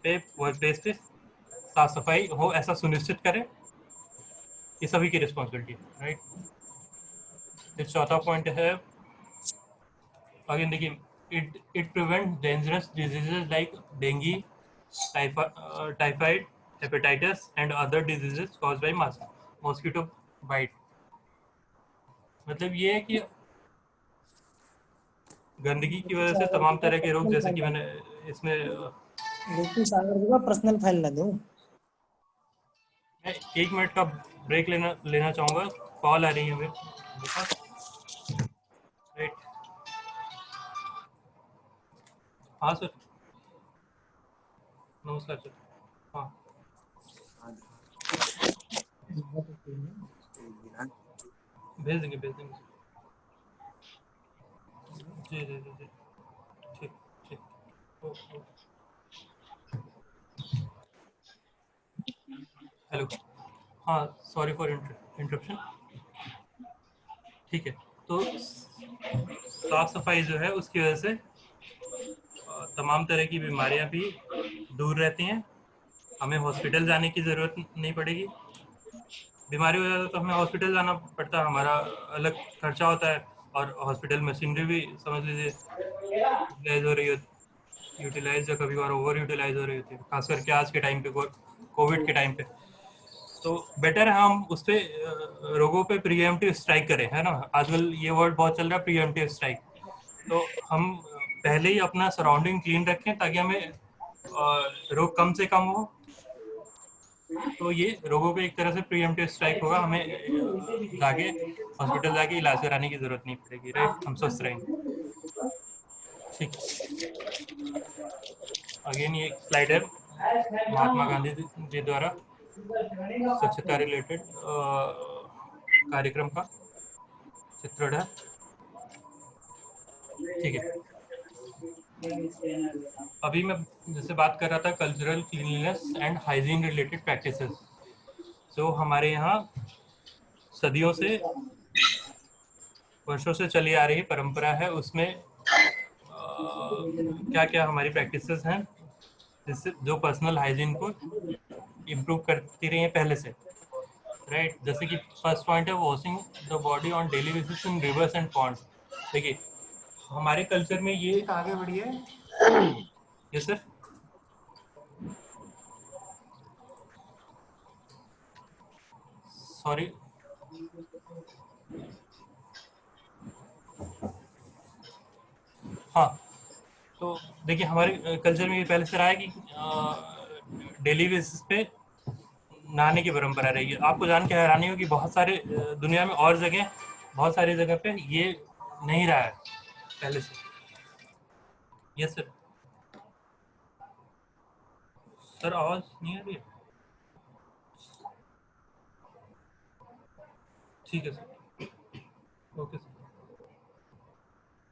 पे, वर्क प्लेस पे साफ सफाई हो, ऐसा सुनिश्चित करें। ये सभी की रिस्पॉन्सिबिलिटी है, राइट। फिर चौथा पॉइंट है, अगेन देखिए, it prevent dangerous diseases like dengue, typhoid, hepatitis and other diseases caused by mosquito bite. मतलब ये है कि गंदगी की वजह से तमाम तरह के रोग, जैसे कि मैंने इसमें पर्सनल फाइल ना दूं। मैं 1 मिनट का ब्रेक लेना चाहूँगा, कॉल आ रही है हमें, राइट। हाँ सर, नमस्कार सर। हाँ भेज देंगे जी जी जी जी, ठीक ठीक, ओके। हेलो, हाँ, सॉरी फॉर इंटरप्शन। ठीक है, तो साफ सफाई जो है उसकी वजह से तमाम तरह की बीमारियां भी दूर रहती हैं, हमें हॉस्पिटल जाने की ज़रूरत नहीं पड़ेगी। बीमारी हो जाए तो हमें हॉस्पिटल जाना पड़ता है, हमारा अलग खर्चा होता है, और हॉस्पिटल मशीनरी भी समझ लीजिए यूटिलाइज हो रही होती, यूटिलाइज या कभी बार ओवर यूटिलाइज हो रही होती है, खास करके आज के टाइम पे, कोविड के टाइम पे। तो बेटर है हम उस पर रोगों पे प्रिवेंटिव स्ट्राइक करें, है ना। आजकल ये वर्ड बहुत चल रहा है, प्रिवेंटिव स्ट्राइक। तो हम पहले ही अपना सराउंडिंग क्लीन रखें ताकि हमें रोग कम से कम हो। तो ये रोगों पे एक तरह से प्रिवेंटिव स्ट्राइक होगा, हमें जाके हॉस्पिटल जाके इलाज कराने की जरूरत नहीं पड़ेगी, राइट। हम स्वस्थ रहेंगे, ठीक। अगेन ये स्लाइड है महात्मा गांधी जी द्वारा स्वच्छता रिलेटेड कार्यक्रम का चित्रण है। ठीक है, अभी मैं जैसे बात कर रहा था cultural cleanliness and hygiene related practices. जो हमारे यहाँ सदियों से वर्षों से चली आ रही परंपरा है, उसमें क्या क्या हमारी प्रैक्टिसेस हैं जिससे जो पर्सनल हाइजीन को इम्प्रूव करती रही है पहले से, राइट। जैसे कि फर्स्ट पॉइंट है washing the body on daily basis in reverse and pond. देखिए हमारे कल्चर में ये आगे बढ़िए। Yes sir. सॉरी, हाँ, तो देखिए हमारे कल्चर में ये पहले से रहा है कि डेली बेसिस पे नहाने की परंपरा रही है। आपको जान के हैरानी होगी बहुत सारे दुनिया में और जगह, बहुत सारी जगह पे ये नहीं रहा है पहले से। Yes sir. सर आवाज नहीं आ रही है? ठीक है सर, ओके सर,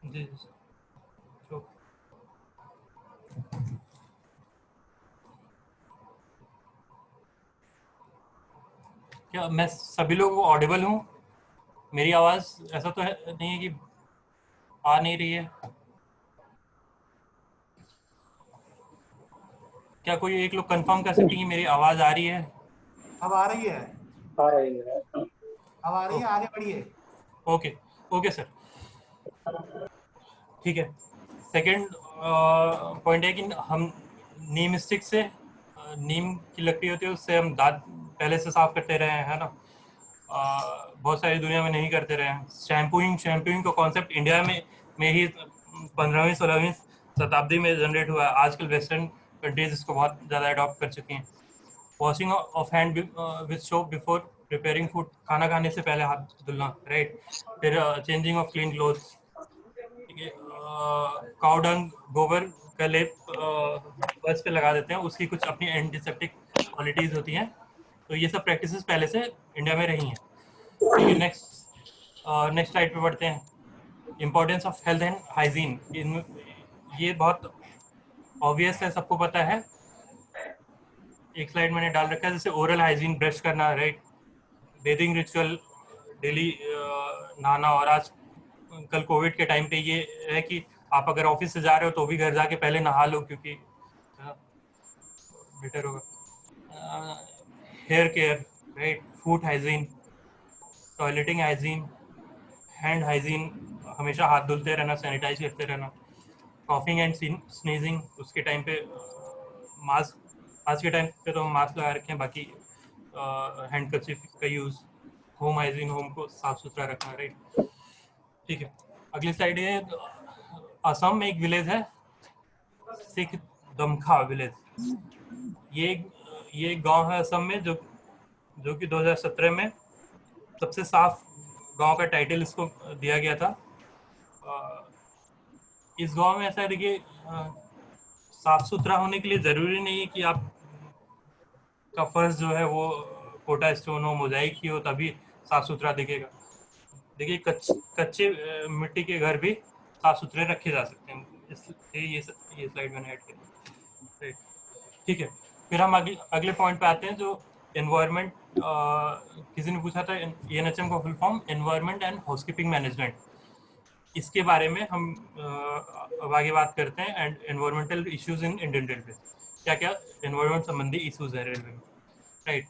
जी जी सर, ओके। क्या मैं सभी लोगों को ऑडिबल हूँ? मेरी आवाज ऐसा तो है नहीं है कि आ नहीं रही है? क्या कोई एक लोग कंफर्म कर सकते हैं कि मेरी आवाज आ रही है? अब आ रही है, आ रही है। अब आ रही है, आगे बढ़िए। ओके ओके सर, ठीक है। सेकंड पॉइंट है कि हम नीम स्टिक से, नीम की लकड़ी होती है उससे हम दांत पहले से साफ करते रहे हैं, है ना। बहुत सारी दुनिया में नहीं करते रहे हैं। शैम्पूइंग का कॉन्सेप्ट इंडिया में ही 15वीं 16वीं शताब्दी में जनरेट हुआ है। आजकल वेस्टर्न कंट्रीज इसको बहुत ज़्यादा अडॉप्ट कर चुकी हैं। Washing of hand with soap before preparing food, खाना खाने से पहले हाथ धुलना, राइट। फिर changing of clean clothes, cow dung, गोबर का लेप बस पे लगा देते हैं, उसकी कुछ अपनी एंटीसेप्टिक क्वालिटीज होती हैं। तो ये सब प्रैक्टिसेस पहले से इंडिया में रही हैं। ठीक है, नेक्स्ट स्लाइड पे बढ़ते हैं। Importance of health and hygiene, ये बहुत ऑब्वियस है, सबको पता है। एक स्लाइड मैंने डाल रखा है, जैसे ओरल हाइजीन, ब्रश करना, राइट, बेथिंग रिचुअल, डेली नहाना। और आज कल कोविड के टाइम पे ये है कि आप अगर ऑफिस से जा रहे हो तो भी घर जाके पहले नहा लो, क्योंकि बेटर होगा। Hair care, right, food hygiene, toileting hygiene, hand hygiene, हमेशा हाथ धुलते रहना, सैनिटाइज करते रहना। कॉफिंग एंड स्नीजिंग, उसके टाइम पे मास्क, आज के टाइम पे तो हम मास्क लगा रखे हैं, बाकी हैंड कर्चीफ का यूज़। होम हाइजीन, होम को साफ सुथरा रखना, राइट। ठीक है, अगली स्लाइड है। असम में एक विलेज है सिख दमखा विलेज। ये एक गांव है असम में जो कि 2017 में सबसे साफ गांव का टाइटल इसको दिया गया था। इस गांव में ऐसा है, देखिए, साफ सुथरा होने के लिए जरूरी नहीं है कि आप का फर्श जो है वो कोटा स्टोन हो, मोजाइक ही हो तभी साफ सुथरा दिखेगा। देखिए कच्चे मिट्टी के घर भी साफ सुथरे रखे जा सकते हैं, इसलिए ये स्लाइड मैंने ऐड की। ठीक है, फिर हम अगले पॉइंट पे आते हैं, जो एनवायरनमेंट। किसी ने पूछा था एनएचएम का full form environment and housekeeping management. इसके बारे में हम अब आगे बात करते हैं। And environmental issues in Indian railway, क्या क्या एनवायरनमेंट संबंधी इश्यूज है रेलवे में, राइट।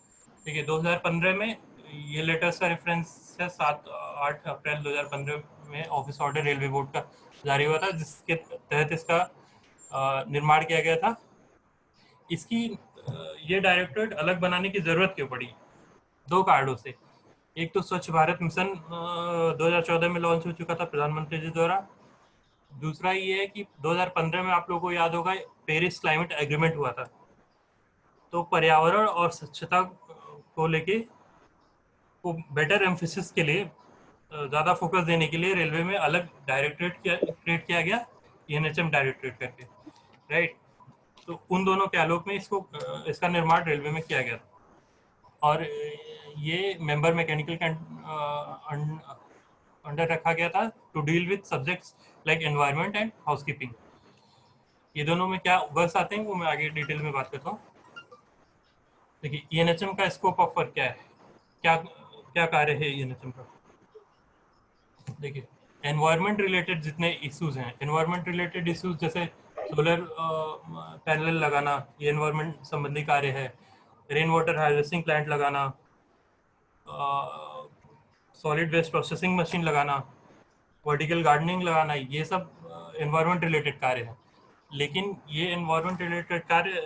ठीक है, 2015 में ये लेटेस्ट का रेफरेंस है, 7-8 अप्रैल 2015 में ऑफिस ऑर्डर रेलवे बोर्ड का जारी हुआ था, जिसके तहत इसका निर्माण किया गया था। इसकी ये डायरेक्टरेट अलग बनाने की जरूरत क्यों पड़ी? 2 कारणों से। एक तो स्वच्छ भारत मिशन 2014 में लॉन्च हो चुका था प्रधानमंत्री जी द्वारा। दूसरा ये है कि 2015 में आप लोगों को याद होगा पेरिस क्लाइमेट एग्रीमेंट हुआ था, तो पर्यावरण और स्वच्छता को लेके को बेटर एम्फेसिस के लिए, ज़्यादा फोकस देने के लिए रेलवे में अलग डायरेक्टरेट क्रिएट किया गया, एनएचएम डायरेक्टरेट करके, राइट। तो उन दोनों के आलोक में इसका निर्माण रेलवे में किया गया था और ये मेंबर मैकेनिकल के अंडर रखा गया था to deal with subjects like environment and housekeeping. ये दोनों में क्या वर्क्स आते हैं वो मैं आगे डिटेल में बात करता हूँ। देखिए ईएनएचएम का स्कोप ऑफ वर्क क्या है, क्या क्या कार्य है ईएनएचएम का। देखिए एनवायरनमेंट रिलेटेड जितने इश्यूज हैं, एनवायरनमेंट रिलेटेड इश्यूज जैसे सोलर पैनल लगाना, ये एनवायरनमेंट संबंधी कार्य है। रेन वाटर हार्वेस्टिंग प्लांट लगाना, सॉलिड वेस्ट प्रोसेसिंग मशीन लगाना, वर्टिकल गार्डनिंग लगाना, ये सब एनवायरनमेंट रिलेटेड कार्य है। लेकिन ये एनवायरनमेंट रिलेटेड कार्य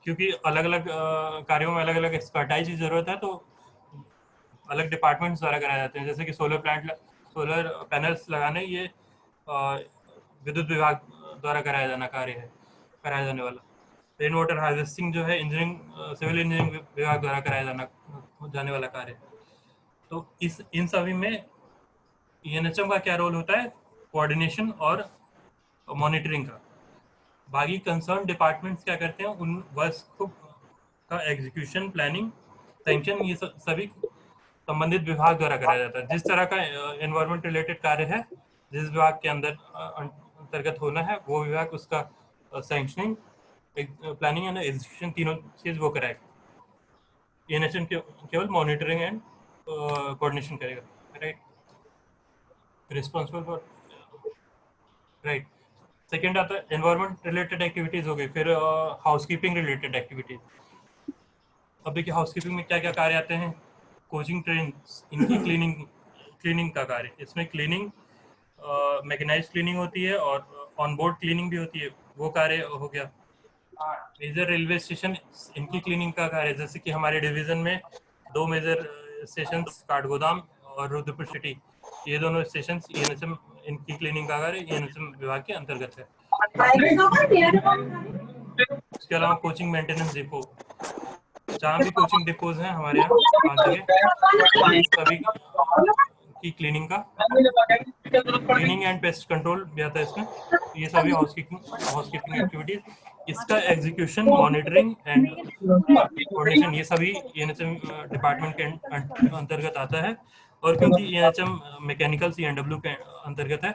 क्योंकि अलग अलग कार्यों में अलग अलग एक्सपर्टाइज की जरूरत है, तो अलग डिपार्टमेंट्स द्वारा कराए जाते हैं। जैसे कि सोलर पैनल्स लगाने, ये विद्युत विभाग द्वारा कराया जाने वाला। रेन वाटर हार्वेस्टिंग जो है इंजीनियरिंग सिविल इंजीनियरिंग विभाग द्वारा कराया जाने वाला कार्य। तो इन सभी में ईएनएचएम का क्या रोल होता है, कोऑर्डिनेशन और मॉनिटरिंग का। बाकी कंसर्न डिपार्टमेंट्स क्या करते हैं, उन वर्क्स का एग्जीक्यूशन, प्लानिंग, सैंक्शन, ये सभी संबंधित विभाग द्वारा कराया जाता है। जिस तरह का एनवायरनमेंट रिलेटेड कार्य है, जिस विभाग के अंतर्गत होना है, वो विभाग उसका सैंक्शनिंग, प्लानिंग एंड एग्जीक्यूशन तीनों चीज वो कराएगा। ईएनएचएम केवल मॉनिटरिंग एंड कोऑर्डिनेशन करेगा, right, responsible for, right. Second आता है एनवायरनमेंट रिलेटेड एक्टिविटीज हो गई, फिर हाउसकीपिंग रिलेटेड एक्टिविटीज। अब देखिए हाउसकीपिंग में क्या क्या कार्य आते हैं, कोचिंग ट्रेन, इनकी क्लीनिंग का कार्य। इसमें क्लीनिंग मैकेनाइज्ड क्लीनिंग होती है और ऑन बोर्ड क्लीनिंग भी होती है, वो कार्य हो गया। मेजर रेलवे स्टेशन, इनकी क्लीनिंग का कार्य, जैसे कि हमारे डिवीजन में 2 मेजर स्टेशन, काठगोदाम और रुद्रपुर सिटी, ये दोनों स्टेशन ईएनएचएम, इनकी क्लीनिंग का कार्य ईएनएचएम विभाग के अंतर्गत है। इसके अलावा कोचिंग मेंटेनेंस डिपो, जहाँ भी कोचिंग डिपोज हैं हमारे यहाँ 5 जगह, सभी की क्लीनिंग एंड पेस्ट कंट्रोल भी आता है इसमें। ये सभी हाउसकीपिंग एक्टिविटीज, इसका एग्जीक्यूशन, मॉनिटरिंग एंड कोऑर्डिनेशन, ये सभी ईएनएचएम डिपार्टमेंट के अंतर्गत आता है। और क्योंकि ईएनएचएम मैकेनिकल सीएनडब्ल्यू के अंतर्गत है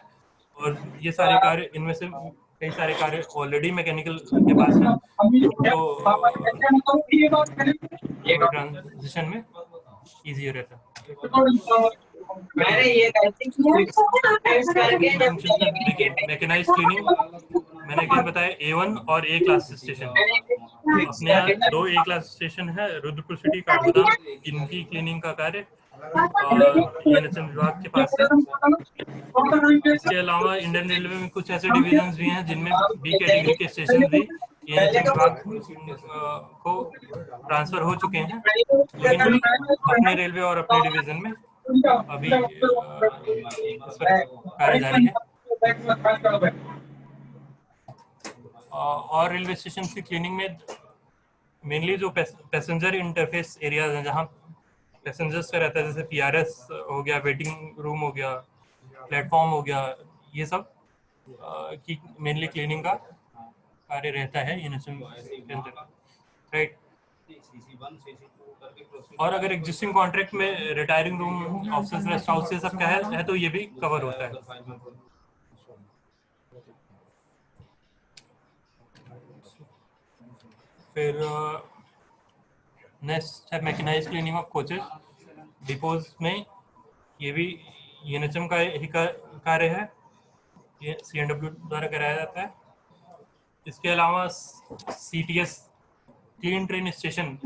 और ये सारे कार्य, इनमें से कई सारे कार्य ऑलरेडी मैकेनिकल के पास है, तो ट्रांजिशन में इजी रहता है। मैकेनाइज्ड क्लीनिंग मैंने क्या बताया, A1 और A क्लास स्टेशन। अपने यहाँ 2 A क्लास स्टेशन है, रुद्रपुर सिटी, काठगोदाम, इनकी क्लीनिंग का कार्य ईएनएचएम विभाग के पास है। इसके अलावा इंडियन रेलवे में कुछ ऐसे डिविजन्स भी हैं जिनमें B कैटेगरी के स्टेशन भी ईएनएचएम विभाग को ट्रांसफर हो चुके हैं, लेकिन अपने रेलवे और अपने डिवीजन में अभी इस पर कार्य जारी है। और रेलवे स्टेशन की क्लीनिंग में मेनली जो पैसेंजर इंटरफेस एरियाज हैं, जहाँ पैसेंजर्स का रहता है, जैसे PRS हो गया, वेटिंग रूम हो गया, प्लेटफॉर्म हो गया, ये सब की मेनली क्लीनिंग का कार्य रहता है ईएनएचएम के अंदर, राइट। और अगर एग्जिस्टिंग कॉन्ट्रैक्ट में retiring room, office, rest house, ये सब क्या है तो ये भी कवर होता है। फिर नेक्स्ट है mechanised cleaning of coaches depots में, ये भी ईएनएचएम का ही कार्य है, ये सीएनडब्ल्यू द्वारा कराया जाता है। इसके अलावा CTS, क्लीन ट्रेन स्टेशन,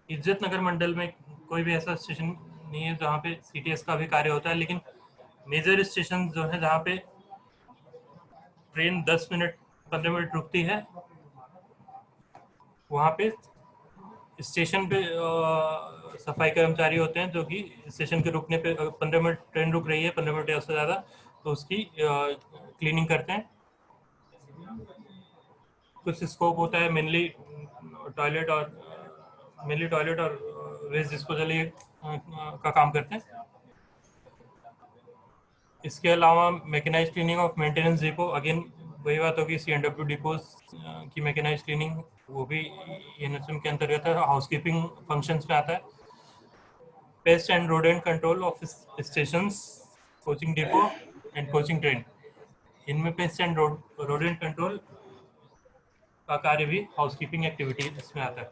इज्जत नगर मंडल में कोई भी ऐसा स्टेशन नहीं है जहाँ पे CTS का भी कार्य होता है, लेकिन मेजर स्टेशन जो है जहाँ पे ट्रेन 10 मिनट 15 मिनट रुकती है, वहाँ पे स्टेशन पे सफाई कर्मचारी होते हैं जो कि स्टेशन के रुकने पे 15 मिनट ट्रेन रुक रही है, 15 मिनट या उससे ज़्यादा, तो उसकी क्लीनिंग करते हैं। कुछ स्कोप होता है, मेनली टॉयलेट और वेस्ट डिस्पोजल का काम करते हैं। इसके अलावा mechanised cleaning of maintenance depot, again वही बात होगी, CNW डिपोज की मैकेनाइज क्लीनिंग वो भी एनएचएम के अंतर्गत है, हाउसकीपिंग फंक्शंस में आता है। Paste and rodent control of stations, coaching depot and coaching train, इनमें पेस्ट एंड रोडेंट कंट्रोल का कार्य भी हाउसकीपिंग एक्टिविटी इसमें आता है।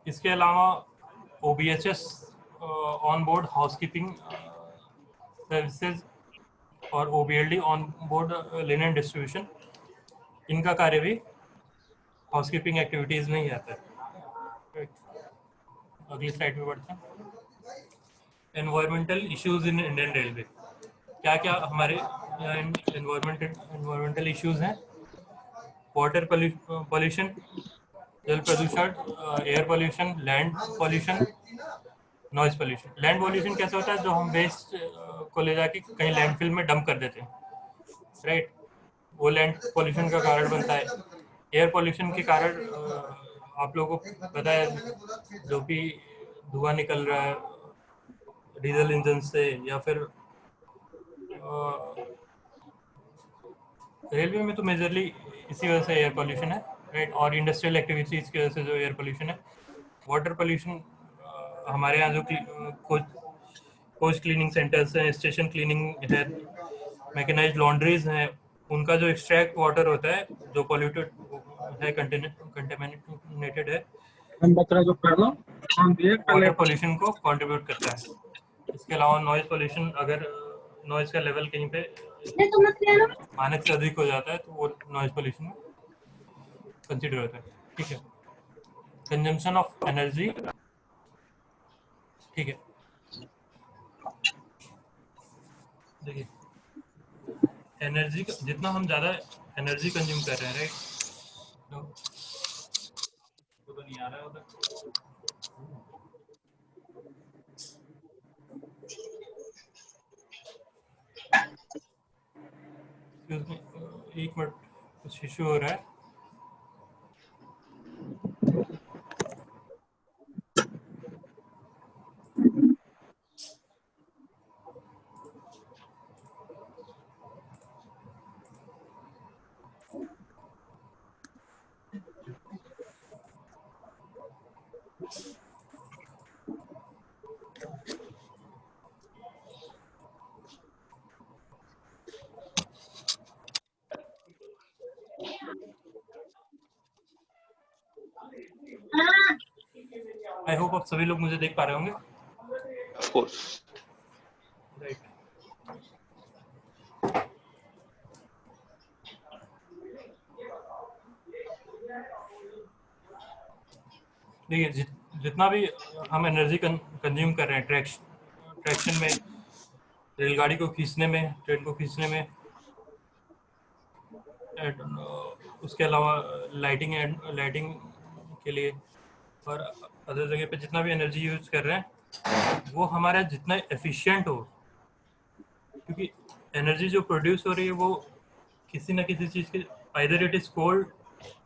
इसके अलावा OBHS on board housekeeping services और OBLD on board linen distribution, इनका कार्य भी हाउसकीपिंग एक्टिविटीज में ही आता है। अगली स्लाइड पे बढ़ते हैं। Environmental issues in Indian railway, क्या क्या हमारे एनवायरमेंटल इश्यूज हैं? वाटर पॉल्यूशन, जल प्रदूषण, air pollution, land pollution, noise pollution. Land pollution कैसे होता है? जो हम वेस्ट को ले जाके कहीं लैंडफिल में डंप कर देते हैं, राइट, वो लैंड पॉल्यूशन का कारण बनता है। एयर पॉल्यूशन के कारण आप लोगों को पता है जो भी धुआं निकल रहा है डीजल इंजन से, या फिर रेलवे में तो मेजरली इसी वजह से एयर पॉल्यूशन है, राइट, और इंडस्ट्रियल एक्टिविटीज की वजह से जो एयर पॉल्यूशन है। वाटर पॉल्यूशन, हमारे यहाँ जो कोच क्लीनिंग सेंटर्स हैं, स्टेशन क्लीनिंग है, मैकेनाइज्ड लॉन्ड्रीज हैं, उनका जो एक्सट्रैक्ट वाटर होता है जो पॉल्यूटेड है, कंटेमिनेटेड है, वाटर पॉल्यूशन को कंट्रीब्यूट करता है। इसके अलावा नॉइज पॉल्यूशन, अगर नॉइज का लेवल कहीं पे मानक से अधिक हो जाता है तो वो नॉइज पॉल्यूशन कंसीडर होता है, ठीक है। कंजम्पशन ऑफ एनर्जी, ठीक है, देखिए एनर्जी, जितना हम ज़्यादा एनर्जी कंज्यूम कर रहे हैं, राइट, तो नहीं आ रहा है उधर। एक मिनट, कुछ इशू हो रहा है। आई होप आप सभी लोग मुझे देख पा रहे होंगे। ऑफ कोर्स, राइट, देखिए जितना भी हम एनर्जी कंज्यूम कर रहे हैं ट्रैक्शन में, रेलगाड़ी को खींचने में, ट्रेन को खींचने में, उसके अलावा लाइटिंग के लिए और अदर जगह पे जितना भी एनर्जी यूज कर रहे हैं वो हमारा जितना एफिशिएंट हो, क्योंकि एनर्जी जो प्रोड्यूस हो रही है वो किसी न किसी चीज़ के, आइदर इट इज कोल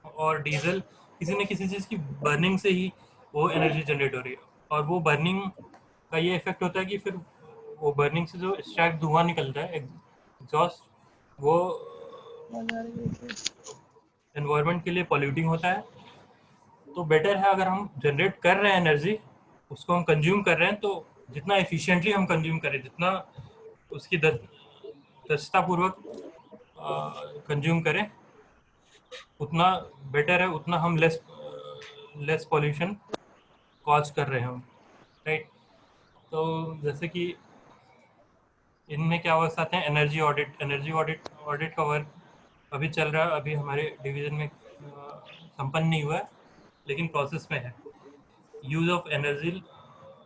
और डीजल, किसी न किसी चीज़ की बर्निंग से ही वो एनर्जी जनरेट हो रही है। और वो बर्निंग का ये इफेक्ट होता है कि फिर वो बर्निंग से जो एक्सट्रैक्ट धुआं निकलता है एग्जॉस्ट, वो एनवायरनमेंट के लिए पॉल्यूटिंग होता है। तो बेटर है अगर हम जनरेट कर रहे हैं एनर्जी, उसको हम कंज्यूम कर रहे हैं, तो जितना एफिशिएंटली हम कंज्यूम करें, जितना उसकी दक्षतापूर्वक कंज्यूम करें, उतना बेटर है, उतना हम लेस पॉल्यूशन कॉज कर रहे हैं, राइट। तो जैसे कि इनमें क्या वर्क आते हैं, एनर्जी ऑडिट का वर्क अभी चल रहा है, अभी हमारे डिवीजन में संपन्न नहीं हुआ है लेकिन प्रोसेस में है। Use of energy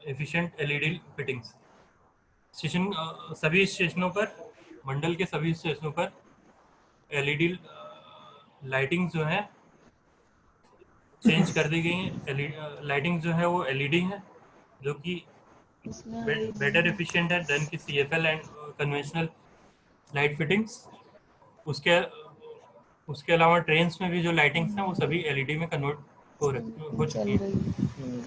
efficient LED fittings, सभी स्टेशनों पर, मंडल के सभी स्टेशनों पर एलईडी लाइटिंग जो है चेंज कर दी गई है। लाइटिंग जो है वो एलईडी है, जो कि बेटर एफिशिएंट है देन की CFL and conventional light fittings. उसके अलावा ट्रेन्स में भी जो लाइटिंग्स हैं वो सभी एलईडी में कन्वर्ट हो चुकी है,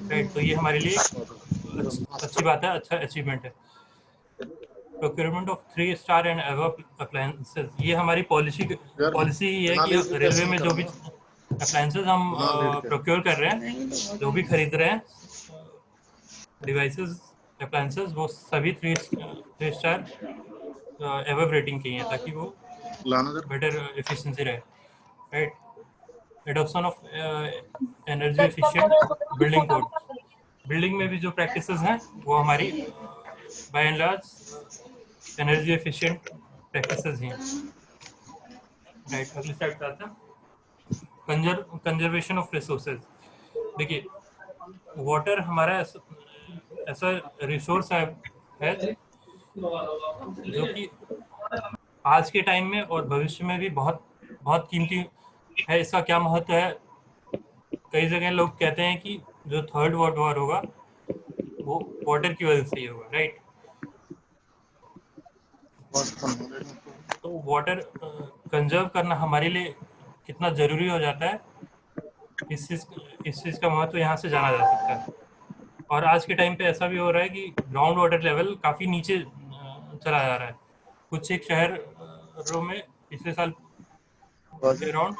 राइट। तो ये हमारे लिए अच्छी बात है, अच्छा अचीवमेंट है। Procurement of 3 star and above appliances, ये हमारी पॉलिसी ही है कि रेलवे में जो भी अप्लायंसेस हम प्रोक्योर कर रहे हैं, जो भी खरीद रहे हैं डिवाइसेस अप्लायंसेस, वो सभी 3 स्टार अबव रेटिंग की हैं ताकि वो बेटर एफिशिएंसी रहे, right. Adoption of energy efficient building code, building में भी जो प्रैक्टिसेस हैं वो हमारी by and large energy efficient practices हैं, राइट। अगली स्लाइड पे आते हैं। Conservation of resources. देखिए वाटर हमारा ऐसा रिसोर्स है जो कि आज के टाइम में और भविष्य में भी बहुत बहुत कीमती है। इसका क्या महत्व है, कई जगह लोग कहते हैं कि जो थर्ड वर्ल्ड वॉर होगा वो वाटर की वजह से ही होगा, राइट। तो वाटर कंजर्व करना हमारे लिए कितना जरूरी हो जाता है, इस चीज़ का महत्व यहाँ से जाना जा सकता है। और आज के टाइम पे ऐसा भी हो रहा है कि ग्राउंड वाटर लेवल काफ़ी नीचे चला जा रहा है। कुछ एक शहरों में पिछले साल अराउंड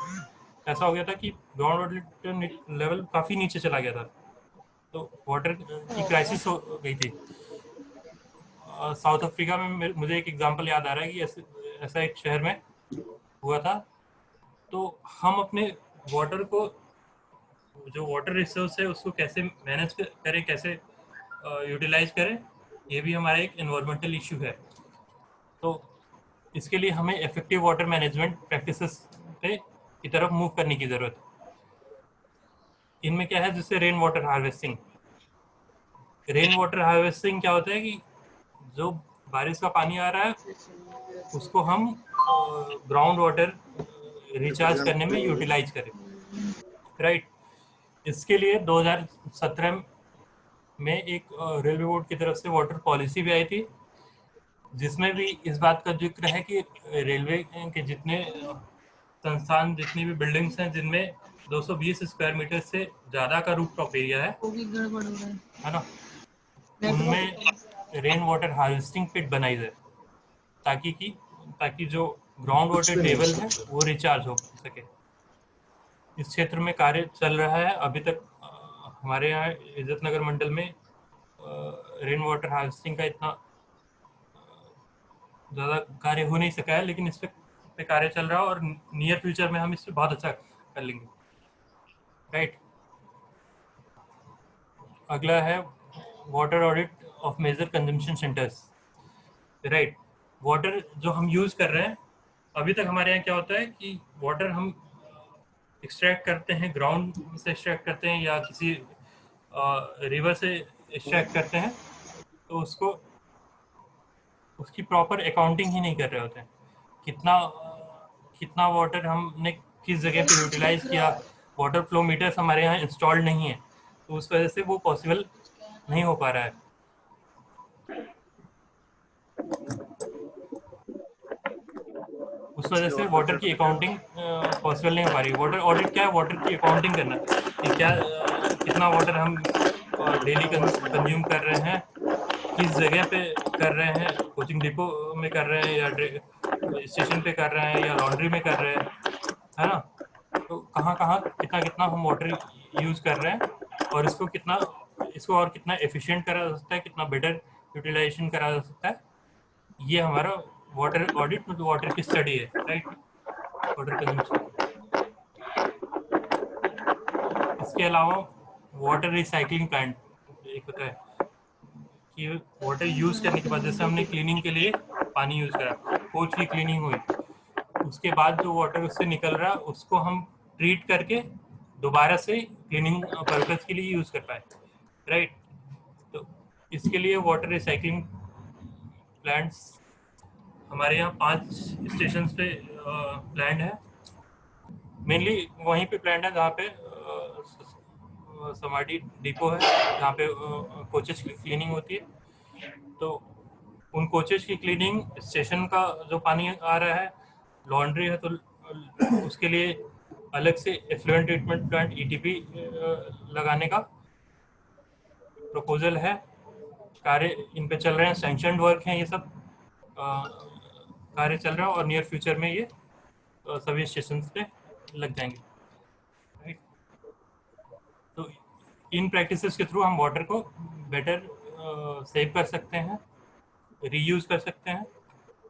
ऐसा हो गया था कि ग्राउंड वाटर लेवल काफ़ी नीचे चला गया था, तो वाटर की क्राइसिस हो गई थी। साउथ अफ्रीका में मुझे एक एग्जांपल याद आ रहा है कि ऐसा एक शहर में हुआ था। तो हम अपने वाटर को, जो वाटर रिसोर्स है उसको कैसे मैनेज करें, कैसे यूटिलाइज करें, ये भी हमारा एक एनवायरमेंटल इशू है। तो इसके लिए हमें इफेक्टिव वाटर मैनेजमेंट प्रैक्टिसेस की तरफ मूव करने की ज़रूरत है। इनमें क्या है, जैसे rain water harvesting. Rain water harvesting क्या होता है कि जो बारिश का पानी आ रहा है उसको हम ग्राउंड वाटर रिचार्ज करने में यूटिलाइज करें, राइट। इसके लिए 2017 में एक रेलवे बोर्ड की तरफ से वाटर पॉलिसी भी आई थी, जिसमें भी इस बात का जिक्र है कि रेलवे के जितने संस्थान, जितनी भी बिल्डिंग्स हैं जिनमें 220 स्क्वायर मीटर से ज़्यादा का रूफटॉप एरिया है ना, उनमें रेन वाटर हार्वेस्टिंग पिट बनाई जाए ताकि जो ग्राउंड वाटर टेबल है वो रिचार्ज हो सके। इस क्षेत्र में कार्य चल रहा है अभी तक। हमारे यहाँ इज्जत नगर मंडल में रेन वाटर हार्वेस्टिंग का इतना ज़्यादा कार्य हो नहीं सका है, लेकिन इस पे कार्य चल रहा है और नियर फ्यूचर में हम इस पे बहुत अच्छा कर लेंगे, राइट। अगला है water audit of major consumption centres, right. Water जो हम यूज़ कर रहे हैं, अभी तक हमारे यहाँ क्या होता है कि वाटर हम एक्सट्रैक्ट करते हैं, ग्राउंड से एक्सट्रैक्ट करते हैं या किसी रिवर से एक्सट्रैक्ट करते हैं, तो उसकी प्रॉपर अकाउंटिंग ही नहीं कर रहे होते हैं। कितना वाटर हमने किस जगह पे यूटिलाइज किया, वाटर फ्लो मीटर्स हमारे यहाँ इंस्टॉल्ड नहीं है, तो उस वजह से वो पॉसिबल नहीं हो पा रहा है। उस वजह से वाटर की अकाउंटिंग पॉसिबल नहीं हो पा रही। वाटर ऑडिट क्या है, वाटर की अकाउंटिंग करना कि कितना वाटर हम डेली कंज्यूम कर रहे हैं, किस जगह पे कर रहे हैं, कोचिंग डिपो में कर रहे हैं या स्टेशन पे कर रहे हैं या लॉन्ड्री में कर रहे हैं, है ना। तो कहाँ कितना हम वाटर यूज़ कर रहे हैं और इसको और कितना एफिशिएंट करा जा सकता है, कितना बेटर यूटिलाइजेशन करा जा सकता है, ये हमारा वाटर ऑडिट मतलब वाटर की स्टडी है, राइट। Water consumption. इसके अलावा वाटर रिसाइकलिंग प्लांट एक होता है कि वाटर यूज़ करने के बाद, जैसे हमने क्लीनिंग के लिए पानी यूज़ करा, कोच की क्लीनिंग हुई, उसके बाद जो वाटर उससे निकल रहा है उसको हम ट्रीट करके दोबारा से क्लीनिंग पर्पस के लिए यूज़ कर पाए, राइट। तो इसके लिए वाटर रिसाइकलिंग प्लांट्स हमारे यहाँ 5 स्टेशन पे प्लांट है। मेनली वहीं पे प्लांट है जहाँ पे समाटी डिपो है, जहाँ पे कोचेस की क्लीनिंग होती है। तो उन कोचेस की क्लीनिंग, स्टेशन का जो पानी आ रहा है, लॉन्ड्री है तो उसके लिए अलग से एफ्लुएंट ट्रीटमेंट प्लांट ETP लगाने का प्रपोजल है। कार्य इन पे चल रहे हैं, सैंक्शनड वर्क हैं ये सब, कार्य चल रहा है और नियर फ्यूचर में ये सभी स्टेशन पे लग जाएंगे, राइट। तो इन प्रैक्टिसेस के थ्रू हम वाटर को बेटर सेव कर सकते हैं, रीयूज कर सकते हैं,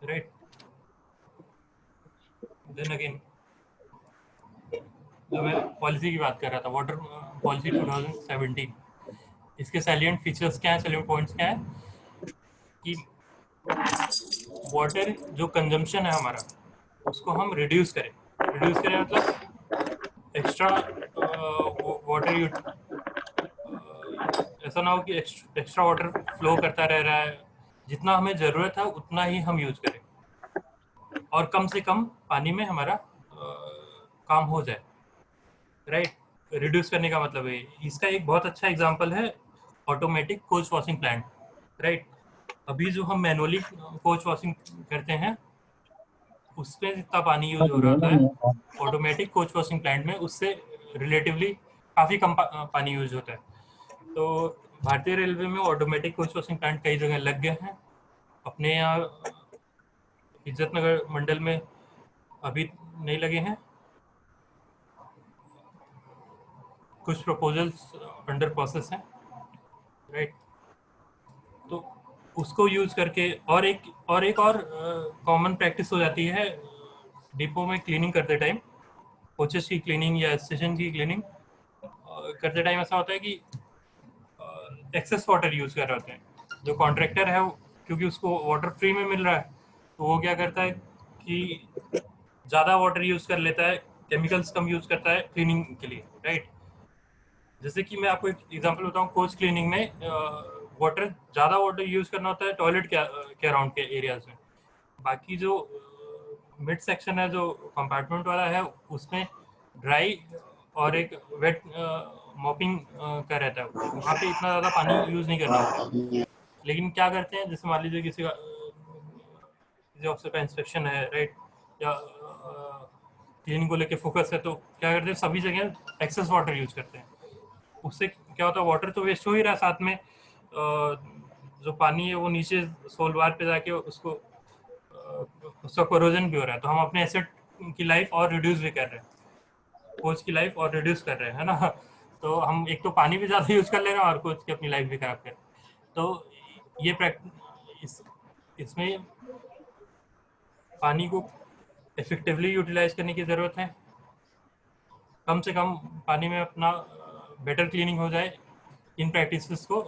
राइट। देन अगेन जो मैं पॉलिसी की बात कर रहा था, वाटर पॉलिसी 2017, इसके सैलिएंट फीचर्स क्या हैं, सैलिएंट पॉइंट्स क्या हैं कि वाटर जो कंजम्पशन है हमारा उसको हम रिड्यूस करें मतलब एक्स्ट्रा वाटर ऐसा ना हो कि एक्स्ट्रा वाटर फ्लो करता रह रहा है, जितना हमें ज़रूरत है उतना ही हम यूज करें और कम से कम पानी में हमारा काम हो जाए, राइट। रिड्यूस करने का मतलब है, इसका एक बहुत अच्छा एग्जांपल है automatic coach washing plant, right. अभी जो हम मैनुअली कोच वॉशिंग करते हैं उसमें जितना पानी यूज हो रहा है ऑटोमेटिक कोच वॉशिंग प्लांट में उससे रिलेटिवली काफ़ी कम पानी यूज होता है। तो भारतीय रेलवे में ऑटोमेटिक कोच वॉशिंग प्लांट कई जगह लग गए हैं, अपने यहाँ इज्जतनगर मंडल में अभी नहीं लगे हैं, कुछ प्रपोजल्स अंडर प्रोसेस हैं, राइट। तो उसको यूज करके और एक कॉमन प्रैक्टिस हो जाती है डिपो में क्लीनिंग करते टाइम, कोचेस की क्लीनिंग या स्टेशन की क्लीनिंग करते टाइम ऐसा होता है कि एक्सेस वाटर यूज कर रहे होते हैं। जो कॉन्ट्रैक्टर है क्योंकि उसको वाटर फ्री में मिल रहा है तो वो क्या करता है कि ज़्यादा वाटर यूज कर लेता है, केमिकल्स कम यूज करता है क्लीनिंग के लिए, राइट। जैसे कि मैं आपको एक एग्जांपल बताऊं, कोच क्लीनिंग में वाटर ज़्यादा वाटर यूज करना होता है टॉयलेट के अराउंड के एरियाज में। बाकी जो मिड सेक्शन है जो कंपार्टमेंट वाला है उसमें ड्राई और एक वेट मॉपिंग का रहता है, वहाँ पे इतना ज़्यादा पानी यूज नहीं करना होता। लेकिन क्या करते हैं, जैसे मान लीजिए किसी ऑफिसर का इंस्पेक्शन है, राइट, या क्लीनिंग को लेके फोकस है, तो क्या करते हैं सभी जगह एक्सेस वाटर यूज करते हैं। उससे क्या होता है, वाटर तो वेस्ट हो ही रहा है, साथ में जो पानी है वो नीचे सोलवार पे जाके उसका कोरोजन भी हो रहा है। तो हम अपने एसेट की लाइफ और रिड्यूस भी कर रहे हैं, कोच की लाइफ और रिड्यूस कर रहे हैं, है ना। तो हम एक तो पानी भी ज़्यादा यूज कर ले रहे हैं और कोच की अपनी लाइफ भी खराब कर रहे हैं। तो ये इसमें पानी को इफेक्टिवली यूटिलाइज करने की ज़रूरत है, कम से कम पानी में अपना बेटर क्लीनिंग हो जाए। इन प्रैक्टिसेस को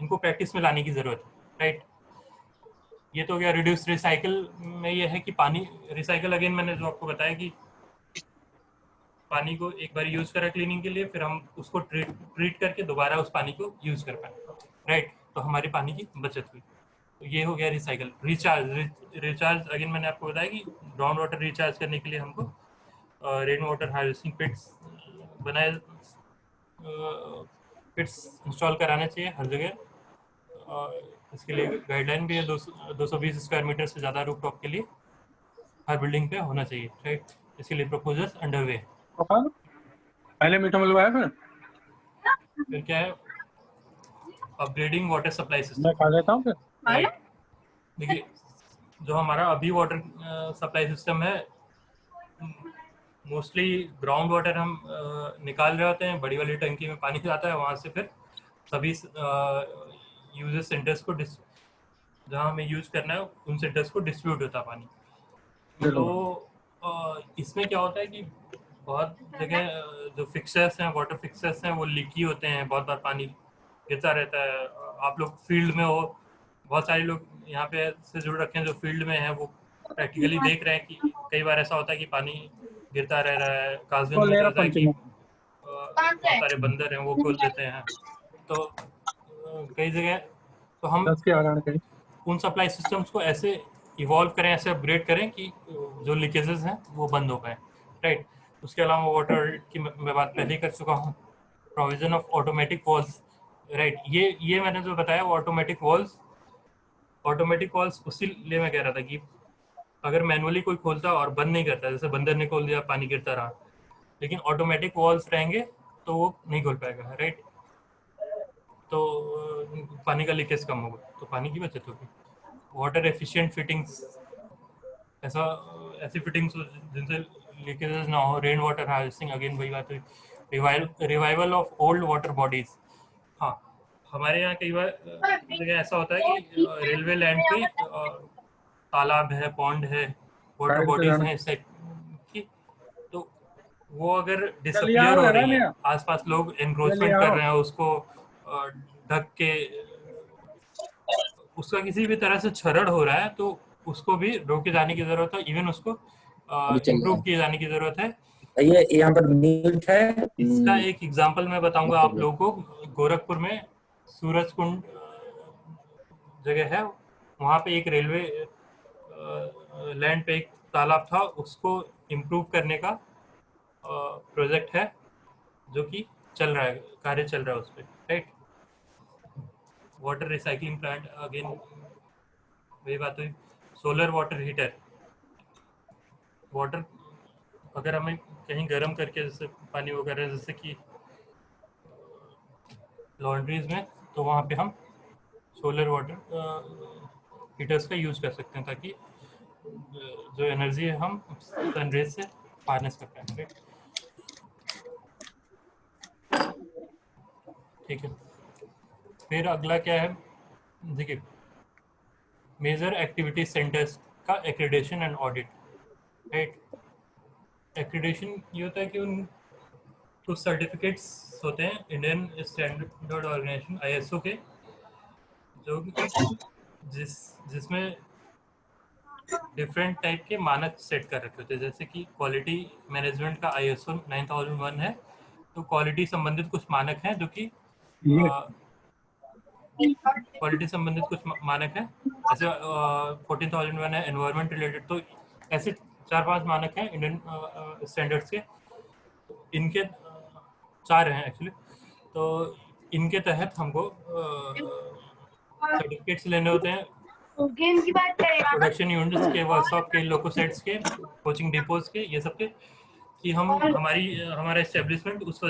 इनको प्रैक्टिस में लाने की ज़रूरत है, राइट। ये तो क्या रिड्यूस रिसाइकल में ये है कि पानी रिसाइकल, अगेन मैंने जो आपको बताया कि पानी को एक बार यूज़ करा क्लीनिंग के लिए, फिर हम उसको ट्रीट करके दोबारा उस पानी को यूज़ कर पाए, राइट। तो हमारी पानी की बचत हुई। तो ये हो गया रिसाइकल। रिचार्ज अगेन मैंने आपको बताया कि ग्राउंड वाटर रिचार्ज करने के लिए हमको रेन वाटर हार्वेस्टिंग पिट्स इंस्टॉल कराने चाहिए हर जगह। इसके लिए गाइडलाइन भी है, 220 स्क्वायर मीटर से ज़्यादा रूफटॉप के लिए हर बिल्डिंग पे होना चाहिए, राइट। इसके लिए प्रपोजल्स अंडरवे है। पहले मीठा मिलवाया फिर क्या है, अपग्रेडिंग वाटर सप्लाई सिस्टम। मैं खा लेता हूँ फिर। राइट, देखिए जो हमारा अभी वाटर सप्लाई सिस्टम है, मोस्टली ग्राउंड वाटर हम निकाल रहे होते हैं, बड़ी वाली टंकी में पानी जाता है, वहाँ से फिर सभी यूजर सेंटर्स को जहाँ हमें यूज करना है उन सेंटर्स को डिस्ट्रीब्यूट होता है पानी। तो इसमें क्या होता है कि बहुत जगह जो फिक्सर्स हैं, वाटर फिक्सर्स हैं, वो लीकी होते हैं, बहुत बार पानी गिरता रहता है। आप लोग फील्ड में हो, बहुत सारे लोग यहाँ पे से जुड़ रखे हैं जो फील्ड में हैं, वो प्रैक्टिकली देख रहे हैं कि कई बार ऐसा होता है कि पानी गिरता रह रहा है, कागजों में रहता है कि बहुत सारे बंदर हैं वो खोल देते हैं। तो कई जगह तो हम उन सप्लाई सिस्टम्स को ऐसे इवॉल्व करें, ऐसे अपग्रेड करें कि जो लीकेजेस हैं वो बंद हो पाए, राइट। उसके अलावा वाटर की मैं बात पहले कर चुका हूँ। Provision of automatic walls, right, ये मैंने जो बताया वो ऑटोमेटिक वॉल्स उसी लिए मैं कह रहा था कि अगर मैनुअली कोई खोलता और बंद नहीं करता, जैसे बंदर ने खोल दिया पानी गिरता रहा, लेकिन ऑटोमेटिक वॉल्स रहेंगे तो वो नहीं खोल पाएगा, राइट। तो पानी का लीकेज कम होगा, तो पानी की बचत होगी। वाटर एफिशिएंट फिटिंग्स, ऐसी फिटिंग्स जिनसे लीकेजेस ना हो, रेन वाटर हार्वेस्टिंग, अगेन वही बात हुई, revival of old water bodies. हाँ, हमारे यहाँ कई बार जगह ऐसा होता है कि रेलवे लैंड पे तालाब है, पॉन्ड है, वाटर साइड से बॉडीज जाना। हैं इस टाइप की, तो वो अगर डिसअपियर हो रही है, आसपास लोग एनक्रोचमेंट कर रहे हैं, उसको ढक के उसका किसी भी तरह से क्षरण हो रहा है, तो उसको भी रोके जाने की जरूरत है, इवन उसको इम्प्रूव किए जाने की जरूरत है। ये यहाँ पर म्यूट है। इसका एक एग्जांपल मैं बताऊंगा आप लोगों को। गोरखपुर में सूरज कुंड जगह है, वहाँ पे एक रेलवे लैंड पे एक तालाब था, उसको इम्प्रूव करने का प्रोजेक्ट है जो कि चल रहा है, कार्य चल रहा है उस पर, right. Water recycling plant, again वही बात हुई। सोलर वाटर हीटर, वाटर अगर हमें कहीं गर्म करके जैसे पानी वगैरह जैसे कि लॉन्ड्रीज में, तो वहाँ पे हम सोलर वाटर हीटर्स का यूज़ कर सकते हैं ताकि जो एनर्जी है हम सनरेज से हार्नेस कर पाएंगे। ठीक है, फिर अगला क्या है, देखिए मेजर एक्टिविटी सेंटर्स का accreditation and audit, right. Accreditation ये होता है कि उन कुछ सर्टिफिकेट्स होते हैं इंडियन स्टैंडर्ड ऑर्गेनाइजेशन ISO के, जो जिसमें डिफरेंट टाइप के मानक सेट कर रखे होते हैं, जैसे कि क्वालिटी मैनेजमेंट का ISO 9001 है, तो क्वालिटी संबंधित कुछ मानक हैं जो कि क्वालिटी संबंधित कुछ मानक हैं, ऐसे 14001 है एनवायरनमेंट रिलेटेड, तो ऐसे 4-5 मानक हैं इंडियन स्टैंडर्ड्स के, इनके 4 हैं एक्चुअली, तो इनके तहत हमको सर्टिफिकेट्स लेने होते हैं प्रोडक्शन यूनिट्स के, वर्कशॉप के, लोकोसेट्स के, कोचिंग डिपोज के, ये सब के, कि हमारा एस्टेब्लिशमेंट उस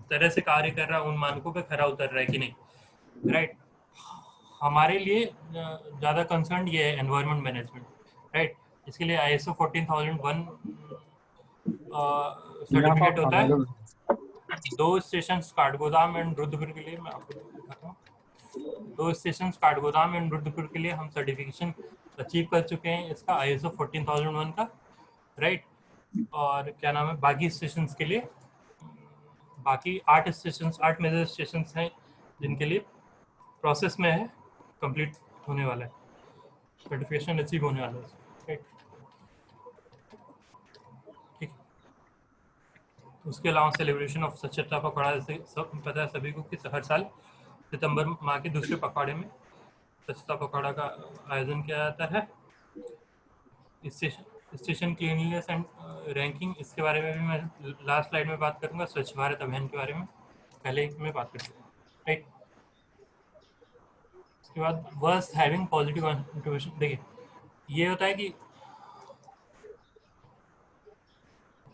तरह से कार्य कर रहा है, उन मानकों पे खरा उतर रहा है कि नहीं, राइट। हमारे लिए ज़्यादा कंसर्न ये है एनवायरनमेंट मैनेजमेंट, राइट। इसके लिए ISO 14001 सर्टिफिकेट होता है। 2 स्टेशन काठगोदाम एंड रुद्रपुर के लिए, मैं आपको दिखाता हूँ, 2 स्टेशन काठगोदाम एंड रुद्रपुर के लिए हम सर्टिफिकेशन अचीव कर चुके हैं इसका ISO 14001 का, राइट। और क्या नाम है, बाकी स्टेशन के लिए, बाकी 8 मेजर स्टेशन हैं जिनके लिए प्रोसेस में है, कंप्लीट होने वाला है, सर्टिफिकेशन अचीव होने वाला है, राइट। ठीक, उसके अलावा सेलिब्रेशन ऑफ स्वच्छता पखवाड़ा, जैसे सब पता है सभी को कि हर साल सितंबर माह के दूसरे पखवाड़े में स्वच्छता पखवाड़ा का आयोजन किया जाता है। स्टेशन क्लीनलीनेस एंड रैंकिंग, इसके बारे में भी मैं लास्ट स्लाइड में बात करूंगा, स्वच्छ भारत अभियान के बारे में पहले में बात कर सकते, राइट। उसके बाद वर्स्ट हैविंग पॉजिटिव कंट्रीब्यूशन, देखिए ये होता है कि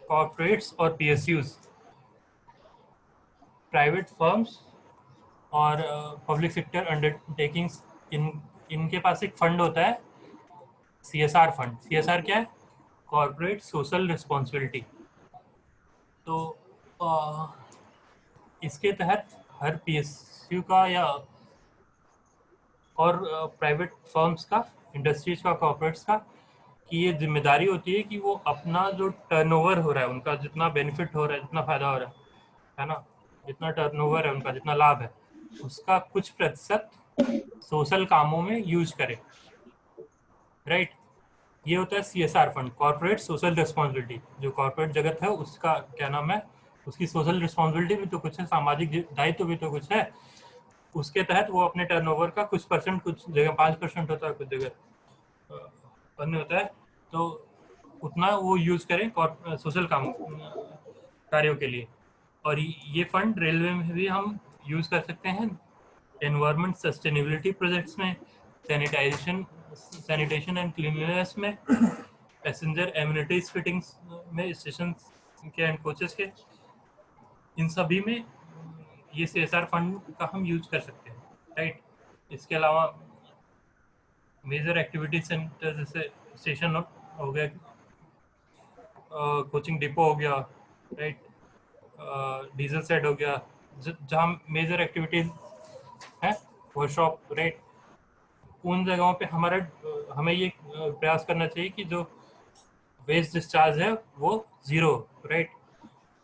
कॉर्पोरेट्स और PSUs, प्राइवेट फर्म्स और पब्लिक सेक्टर अंडरटेकिंग्स, इनके पास एक फंड होता है CSR फंड। CSR क्या है, कॉर्पोरेट सोशल रिस्पॉन्सिबिलिटी। तो इसके तहत हर PSU का या और प्राइवेट फर्म्स का, इंडस्ट्रीज का, कॉर्पोरेट्स का, कि ये जिम्मेदारी होती है कि वो अपना जो टर्नओवर हो रहा है, उनका जितना बेनिफिट हो रहा है, जितना फायदा हो रहा है ना, जितना टर्नओवर है उनका, जितना लाभ है, उसका कुछ प्रतिशत सोशल कामों में यूज करे, राइट। ये होता है CSR fund, corporate social responsibility. जो कॉर्पोरेट जगत है उसका क्या नाम है, उसकी सोशल रिस्पॉन्सिबिलिटी भी तो कुछ है, सामाजिक दायित्व भी तो कुछ है, उसके तहत वो अपने टर्नओवर का कुछ परसेंट, कुछ जगह 5% होता है, कुछ जगह अन्य होता है, तो उतना वो यूज करें सोशल कार्यों के लिए। और ये फंड रेलवे में भी हम यूज कर सकते हैं, एनवायरमेंट सस्टेनेबिलिटी प्रोजेक्ट्स में, सैनिटेशन एंड क्लीनलीनेस में, पैसेंजर एम्यूनिटीज फिटिंग्स में, स्टेशन के एंड कोचेस के, इन सभी में ये CSR फंड का हम यूज कर सकते हैं, राइट। इसके अलावा मेजर एक्टिविटी सेंटर जैसे स्टेशन हो गया, कोचिंग डिपो हो गया, राइट, डीजल सेट हो गया, जहाँ मेजर एक्टिविटीज है, वर्कशॉप, राइट, उन जगहों पे हमें ये प्रयास करना चाहिए कि जो वेस्ट डिस्चार्ज है वो जीरो, राइट,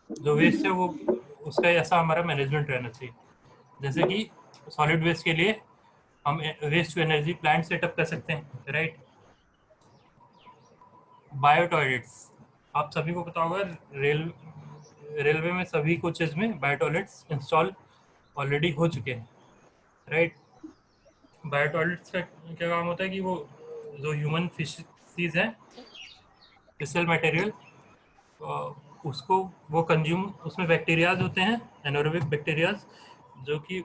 जो वेस्ट है वो उसका ऐसा हमारा मैनेजमेंट रहना चाहिए। जैसे कि सॉलिड वेस्ट के लिए हम waste to energy plant setup कर सकते हैं, राइट। बायो टॉयलेट्स, आप सभी को पता होगा रेलवे में सभी कोचेज में बायो टॉयलेट्स इंस्टॉल ऑलरेडी हो चुके हैं, राइट। बायो टॉयलेट्स का क्या काम होता है कि वो जो ह्यूमन फिशेज है, फिशल मटेरियल, उसको वो कंज्यूम, उसमें बैक्टीरियाज होते हैं, एनारोबिक बैक्टीरियाज, जो कि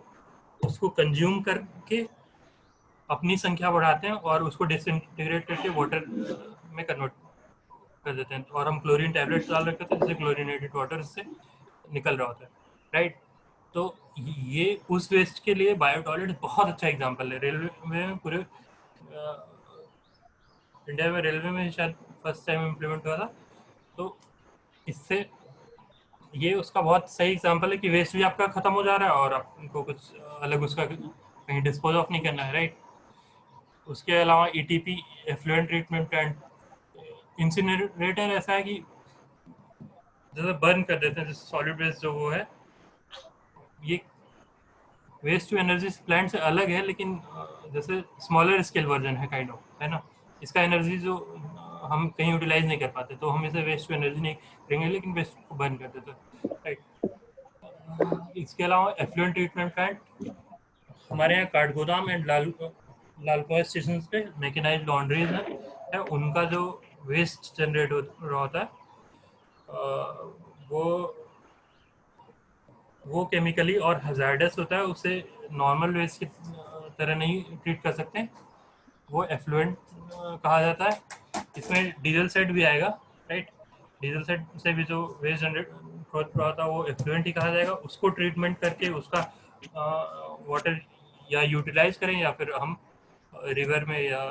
उसको कंज्यूम करके अपनी संख्या बढ़ाते हैं और उसको डिसइंटीग्रेट करके वाटर में कन्वर्ट कर देते हैं, और हम क्लोरीन टैबलेट्स डाल रखे होते हैं जिससे क्लोरीनेटेड वाटर से निकल रहा होता है, राइट। तो ये उस वेस्ट के लिए बायो टॉयलेट बहुत अच्छा एग्जांपल है। रेलवे में पूरे इंडिया में रेलवे में शायद फर्स्ट टाइम इम्प्लीमेंट हुआ था, तो इससे ये उसका बहुत सही एग्जांपल है कि वेस्ट भी आपका खत्म हो जा रहा है और आपको कुछ अलग उसका कहीं डिस्पोज ऑफ नहीं करना है, राइट। उसके अलावा ETP, effluent treatment plant, incinerator ऐसा है कि जैसे बर्न कर देते हैं, जैसे सॉलिड वेस्ट जो वो है, ये वेस्ट टू एनर्जी प्लांट से अलग है, लेकिन जैसे स्मॉलर स्केल वर्जन है काइंड ऑफ, है ना। इसका एनर्जी जो हम कहीं यूटिलाइज नहीं कर पाते, तो हम इसे वेस्ट टू एनर्जी नहीं करेंगे, लेकिन वेस्ट को बर्न कर देते हैं, राइट। इसके अलावा एफ्लुएंट ट्रीटमेंट प्लांट, हमारे यहाँ काठगोदाम एंड लालकुआं स्टेशन पे मैकेनाइज्ड लॉन्ड्रीज है, उनका जो वेस्ट जनरेट हो रहा होता है वो केमिकली और हजार्डस होता है, उसे नॉर्मल वेस्ट की तरह नहीं ट्रीट कर सकते, वो एफ्लुएंट कहा जाता है। इसमें डीजल सेट भी आएगा, राइट। डीजल सेट से भी जो वेस्ट जनरेट होता है वो एफ्लुएंट ही कहा जाएगा। उसको ट्रीटमेंट करके उसका वाटर या यूटिलाइज करें या फिर हम रिवर में या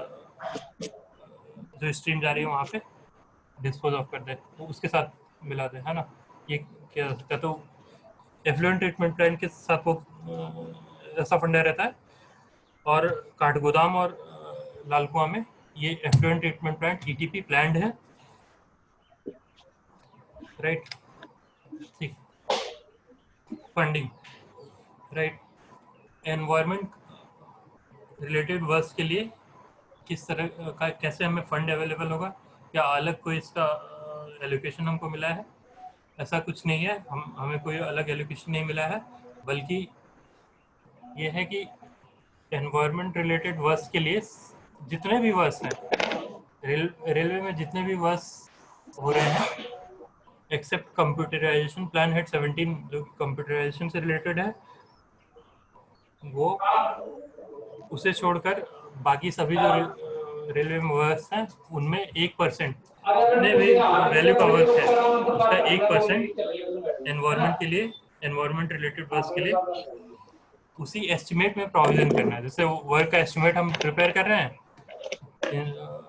जो स्ट्रीम जा रही है वहाँ पे डिस्पोज ऑफ कर दें, तो उसके साथ मिला दें, है ना। ये क्या सकता है, तो एफ्लुएंट ट्रीटमेंट प्लान के साथ वो ऐसा फंडा रहता है। और काठगोदाम और लालकुआं में ये effluent treatment plant ETP plant है, राइट। ठीक, funding, right. Environment related work के लिए किस तरह का, कैसे हमें फंड अवेलेबल होगा, क्या अलग कोई इसका एलोकेशन हमको मिला है? ऐसा कुछ नहीं है, हमें कोई अलग एलोकेशन नहीं मिला है, बल्कि ये है कि एनवायरनमेंट रिलेटेड वर्क के लिए जितने भी वर्क हैं रेलवे में, जितने भी वर्क हो रहे हैं एक्सेप्ट कंप्यूटराइजेशन, प्लान हेड 17 जो कंप्यूटराइजेशन से रिलेटेड है, वो उसे छोड़कर बाकी सभी जो रेलवे में वर्क हैं उनमें 1% जितने भी वैल्यू का वर्क है उसका 1% एनवायरनमेंट के लिए, एनवायरनमेंट रिलेटेड वर्क के लिए उसी एस्टिमेट में प्रोविजन करना है। जैसे वर्क का एस्टिमेट हम प्रिपेयर कर रहे हैं,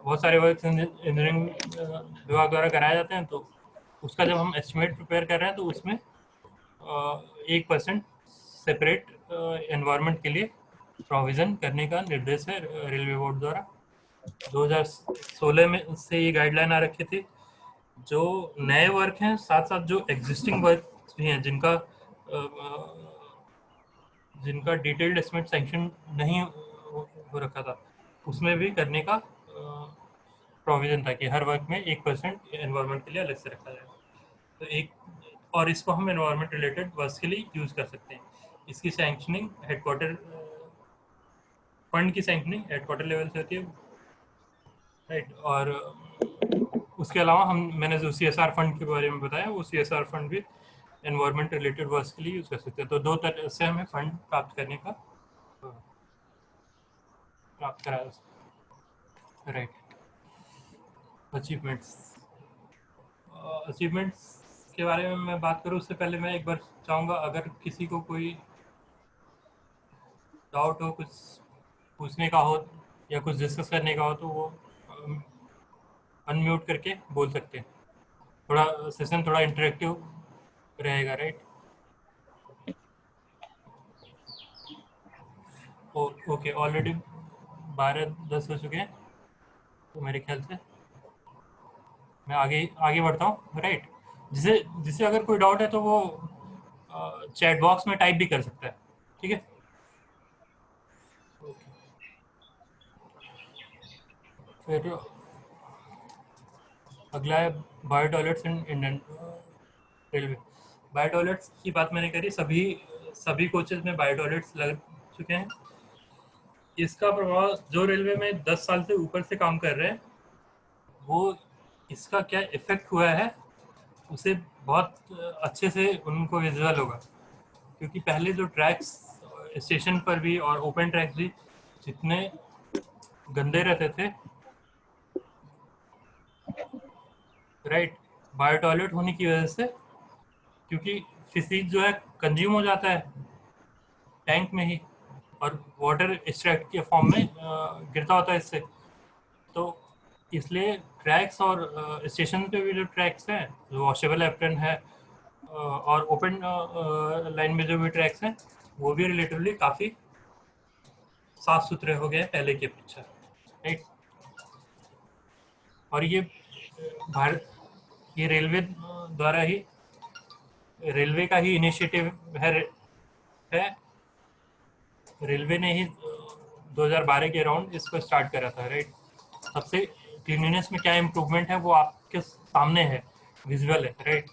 बहुत सारे वर्क इंजीनियरिंग विभाग द्वारा कराए जाते हैं, तो उसका जब हम एस्टिमेट प्रिपेयर कर रहे हैं तो उसमें 1% सेपरेट एनवायरनमेंट के लिए प्रोविजन करने का निर्देश है रेलवे बोर्ड द्वारा। 2016 में से ये गाइडलाइन आ रखी थी। जो नए वर्क हैं साथ साथ जो एग्जिस्टिंग वर्क भी हैं जिनका डिटेल्ड एस्टिमेट सैंक्शन नहीं हो रखा था, उसमें भी करने का प्रोविजन था कि हर वर्क में 1% एनवायरनमेंट के लिए अलग से रखा जाएगा। तो और इसको हम एनवायरनमेंट रिलेटेड वर्क के लिए यूज कर सकते हैं। इसकी सैंक्शनिंग हेडक्वार्टर, फंड की सैंक्शनिंग हेडक्वार्टर लेवल से होती है, राइट। और उसके अलावा मैंने जो CSR फंड के बारे में बताया, वो CSR फंड भी एनवायरनमेंट रिलेटेड वर्क के लिए यूज कर सकते हैं। तो 2 तरह से हमें फंड प्राप्त करा सकते हैं, राइट। अचीवमेंट्स के बारे में मैं बात करूँ उससे पहले मैं एक बार चाहूँगा, अगर किसी को कोई डाउट हो, कुछ पूछने का हो या कुछ डिस्कस करने का हो तो वो अनम्यूट करके बोल सकते हैं। थोड़ा सेशन थोड़ा इंटरेक्टिव रहेगा, राइट? ओके, ऑलरेडी 12:10 हो चुके हैं, तो मेरे ख्याल से मैं आगे आगे बढ़ता हूँ, राइट? जिसे जिसे अगर कोई डाउट है तो वो चैट बॉक्स में टाइप भी कर सकता है, ठीक है? फिर अगला है bio toilets in Indian railway. Bio toilets की बात मैंने करी, सभी कोचेज में बायो टॉयलेट्स लग चुके हैं। इसका प्रभाव जो रेलवे में 10 साल से ऊपर से काम कर रहे हैं, वो इसका क्या इफेक्ट हुआ है उसे बहुत अच्छे से उनको विजुअल होगा। क्योंकि पहले जो ट्रैक्स स्टेशन पर भी और ओपन ट्रैक्स भी जितने गंदे रहते थे, राइट, बायो टॉयलेट होने की वजह से, क्योंकि फिसिक जो है कंज्यूम हो जाता है टैंक में ही और वाटर एक्सट्रैक्ट के फॉर्म में गिरता होता है इससे, तो इसलिए ट्रैक्स और स्टेशन पे भी जो ट्रैक्स हैं, जो वॉशेबल एप्रन है और ओपन लाइन में जो भी ट्रैक्स हैं, वो भी रिलेटिवली काफ़ी साफ सुथरे हो गए पहले की अपेक्षा, राइट? और ये रेलवे द्वारा ही, रेलवे का ही इनिशिएटिव है रेलवे ने ही 2012 के अराउंड इसको स्टार्ट करा था, राइट? सबसे क्लीनिनेस में क्या इम्प्रूवमेंट है वो आपके सामने है, विजुअल है, राइट?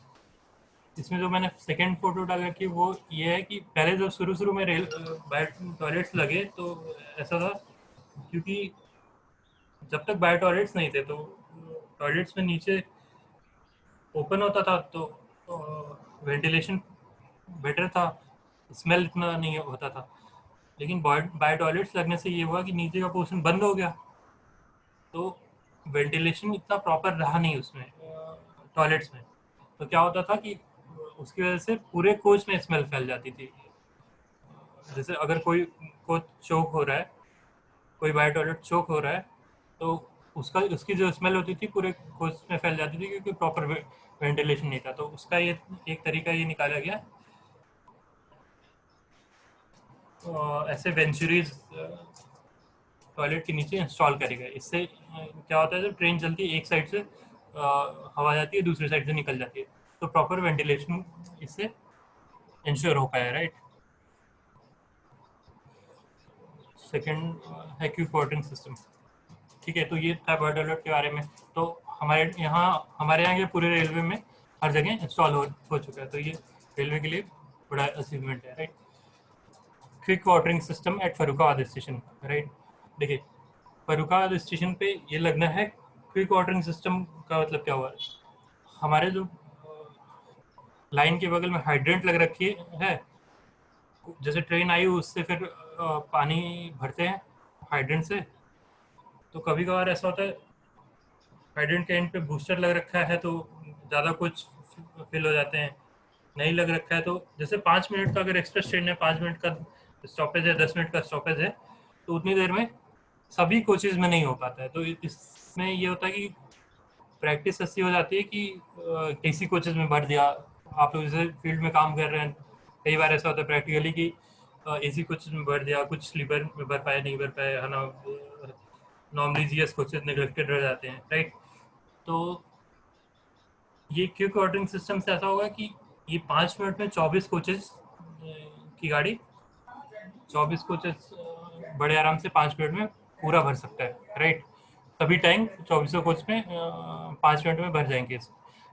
इसमें जो मैंने सेकंड फोटो डाला कि वो ये है कि पहले जब शुरू में बायो टॉयलेट्स लगे तो ऐसा था, क्योंकि जब तक बायो टॉयलेट्स नहीं थे तो टॉयलेट्स में नीचे ओपन होता था तो वेंटिलेशन बेटर था, स्मेल इतना नहीं होता था। लेकिन बायो टॉयलेट्स लगने से ये हुआ कि नीचे का पोर्शन बंद हो गया, तो वेंटिलेशन इतना प्रॉपर रहा नहीं उसमें टॉयलेट्स में। तो क्या होता था कि उसकी वजह से पूरे कोच में स्मेल फैल जाती थी। जैसे अगर कोई कोच चोक हो रहा है, कोई बायो टॉयलेट चोक हो रहा है, तो उसकी जो स्मेल होती थी पूरे कोच में फैल जाती थी, क्योंकि प्रॉपर वेंटिलेशन नहीं था। तो उसका ये एक तरीका ये निकाला गया, ऐसे वेंचुरीज टॉयलेट के नीचे इंस्टॉल करेगा। इससे क्या होता है, जब ट्रेन चलती है एक साइड से हवा जाती है, दूसरी साइड से निकल जाती है, तो प्रॉपर वेंटिलेशन इससे इंश्योर हो पाया, राइट? सेकेंड है क्विक वाटरिंग सिस्टम, ठीक है? तो ये था बायो टॉयलेट के बारे में। तो हमारे यहाँ ये पूरे रेलवे में हर जगह इंस्टॉल हो चुका है, तो ये रेलवे के लिए बड़ा अचीवमेंट है, right? Quick watering system eight Farrukhabad station, right? देखिए, फर्रुखाबाद स्टेशन पे ये लगना है। क्विक वाटरिंग सिस्टम का मतलब क्या हुआ? हमारे जो लाइन के बगल में हाइड्रेंट लग रखी है, जैसे ट्रेन आई उससे फिर पानी भरते हैं हाइड्रेंट से, तो कभी कभार ऐसा होता है हाइड्रेंट के एंड पे बूस्टर लग रखा है तो ज़्यादा कुछ फिल हो जाते हैं, नहीं लग रखा है तो जैसे 5 मिनट का अगर एक्सप्रेस ट्रेन है, 5 मिनट का स्टॉपेज है, 10 मिनट का स्टॉपेज है, तो उतनी देर में सभी कोचेज में नहीं हो पाता है। तो इसमें ये होता है कि प्रैक्टिस ऐसी हो जाती है कि किसी कोचेज में भर दिया। आप लोग जैसे फील्ड में काम कर रहे हैं, कई बार ऐसा होता है प्रैक्टिकली कि एसी कोचेज में भर दिया, कुछ स्लीपर में भर पाए, नहीं भर पाए, है ना? नॉर्मली जीएस कोचेज नेग्लेक्टेड रह जाते हैं, राइट? तो ये क्विक वाटरिंग सिस्टम से ऐसा होगा कि ये 5 मिनट में 24 कोचेज की गाड़ी, 24 कोचेज बड़े आराम से 5 मिनट में पूरा भर सकता है, राइट? सभी टैंक 24 कोच में 5 मिनट में भर जाएंगे।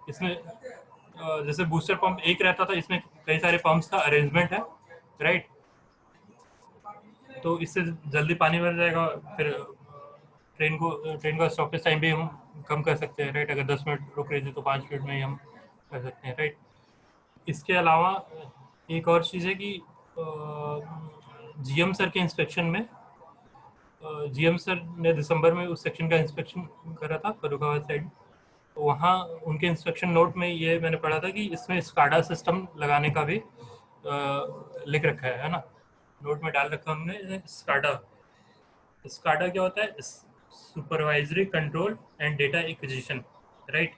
इसमें जैसे बूस्टर पंप एक रहता था, इसमें कई सारे पंप्स का अरेंजमेंट है, राइट? तो इससे जल्दी पानी भर जाएगा, फिर ट्रेन का स्टॉपेज टाइम भी हम कम कर सकते हैं, राइट? अगर 10 मिनट रुक रहे थे तो 5 मिनट में ही हम कर सकते हैं, राइट? इसके अलावा एक और चीज़ है कि जीएम सर के इंस्पेक्शन में, जीएम सर ने दिसंबर में उस सेक्शन का इंस्पेक्शन करा था फर्रुखाबाद साइड, तो वहाँ उनके इंस्पेक्शन नोट में ये मैंने पढ़ा था कि इसमें स्काडा सिस्टम लगाने का भी लिख रखा है ना? नोट में डाल रखा हमने स्काडा। स्काडा क्या होता है? Supervisory control and data acquisition, right.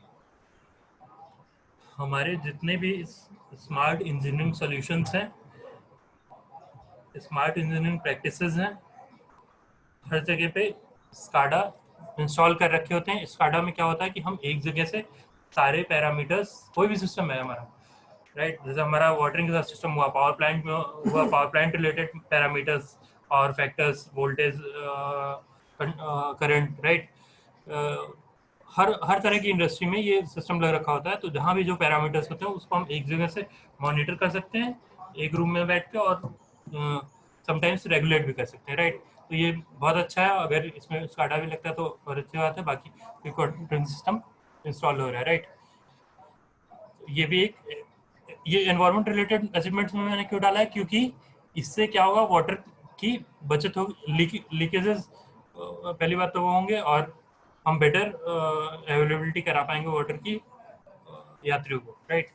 हमारे जितने भी स्मार्ट इंजीनियरिंग सॉल्यूशंस हैं, स्मार्ट इंजीनियरिंग प्रैक्टिसेस हैं, हर जगह पे स्काडा इंस्टॉल कर रखे होते हैं। स्काडा में क्या होता है कि हम एक जगह से सारे पैरामीटर्स, कोई भी सिस्टम है हमारा, राइट, जैसे हमारा वाटरिंग का सिस्टम हुआ, पावर प्लांट में हुआ, पावर प्लांट रिलेटेड पैरामीटर्स और फैक्टर्स, वोल्टेज, करंट, राइट, हर तरह की इंडस्ट्री में ये सिस्टम लग रखा होता है। तो जहाँ भी जो पैरामीटर्स होते हैं उसको हम एक जगह से मॉनिटर कर सकते हैं एक रूम में बैठ के, और समटाइम्स रेगुलेट भी कर सकते हैं, राइट। तो ये बहुत अच्छा है, अगर इसमें स्काडा भी लगता है तो बहुत अच्छी बात है। बाकी रिकॉर्डिंग सिस्टम इंस्टॉल हो रहा है, राइट। ये भी एक, ये एनवायरमेंट रिलेटेड अचीवमेंट्स में मैंने क्यों डाला है, क्योंकि इससे क्या होगा, वाटर की बचत होगी, लीकेजेस पहली बात तो वो होंगे, और हम बेटर अवेलेबिलिटी करा पाएंगे वाटर की यात्रियों को, राइट।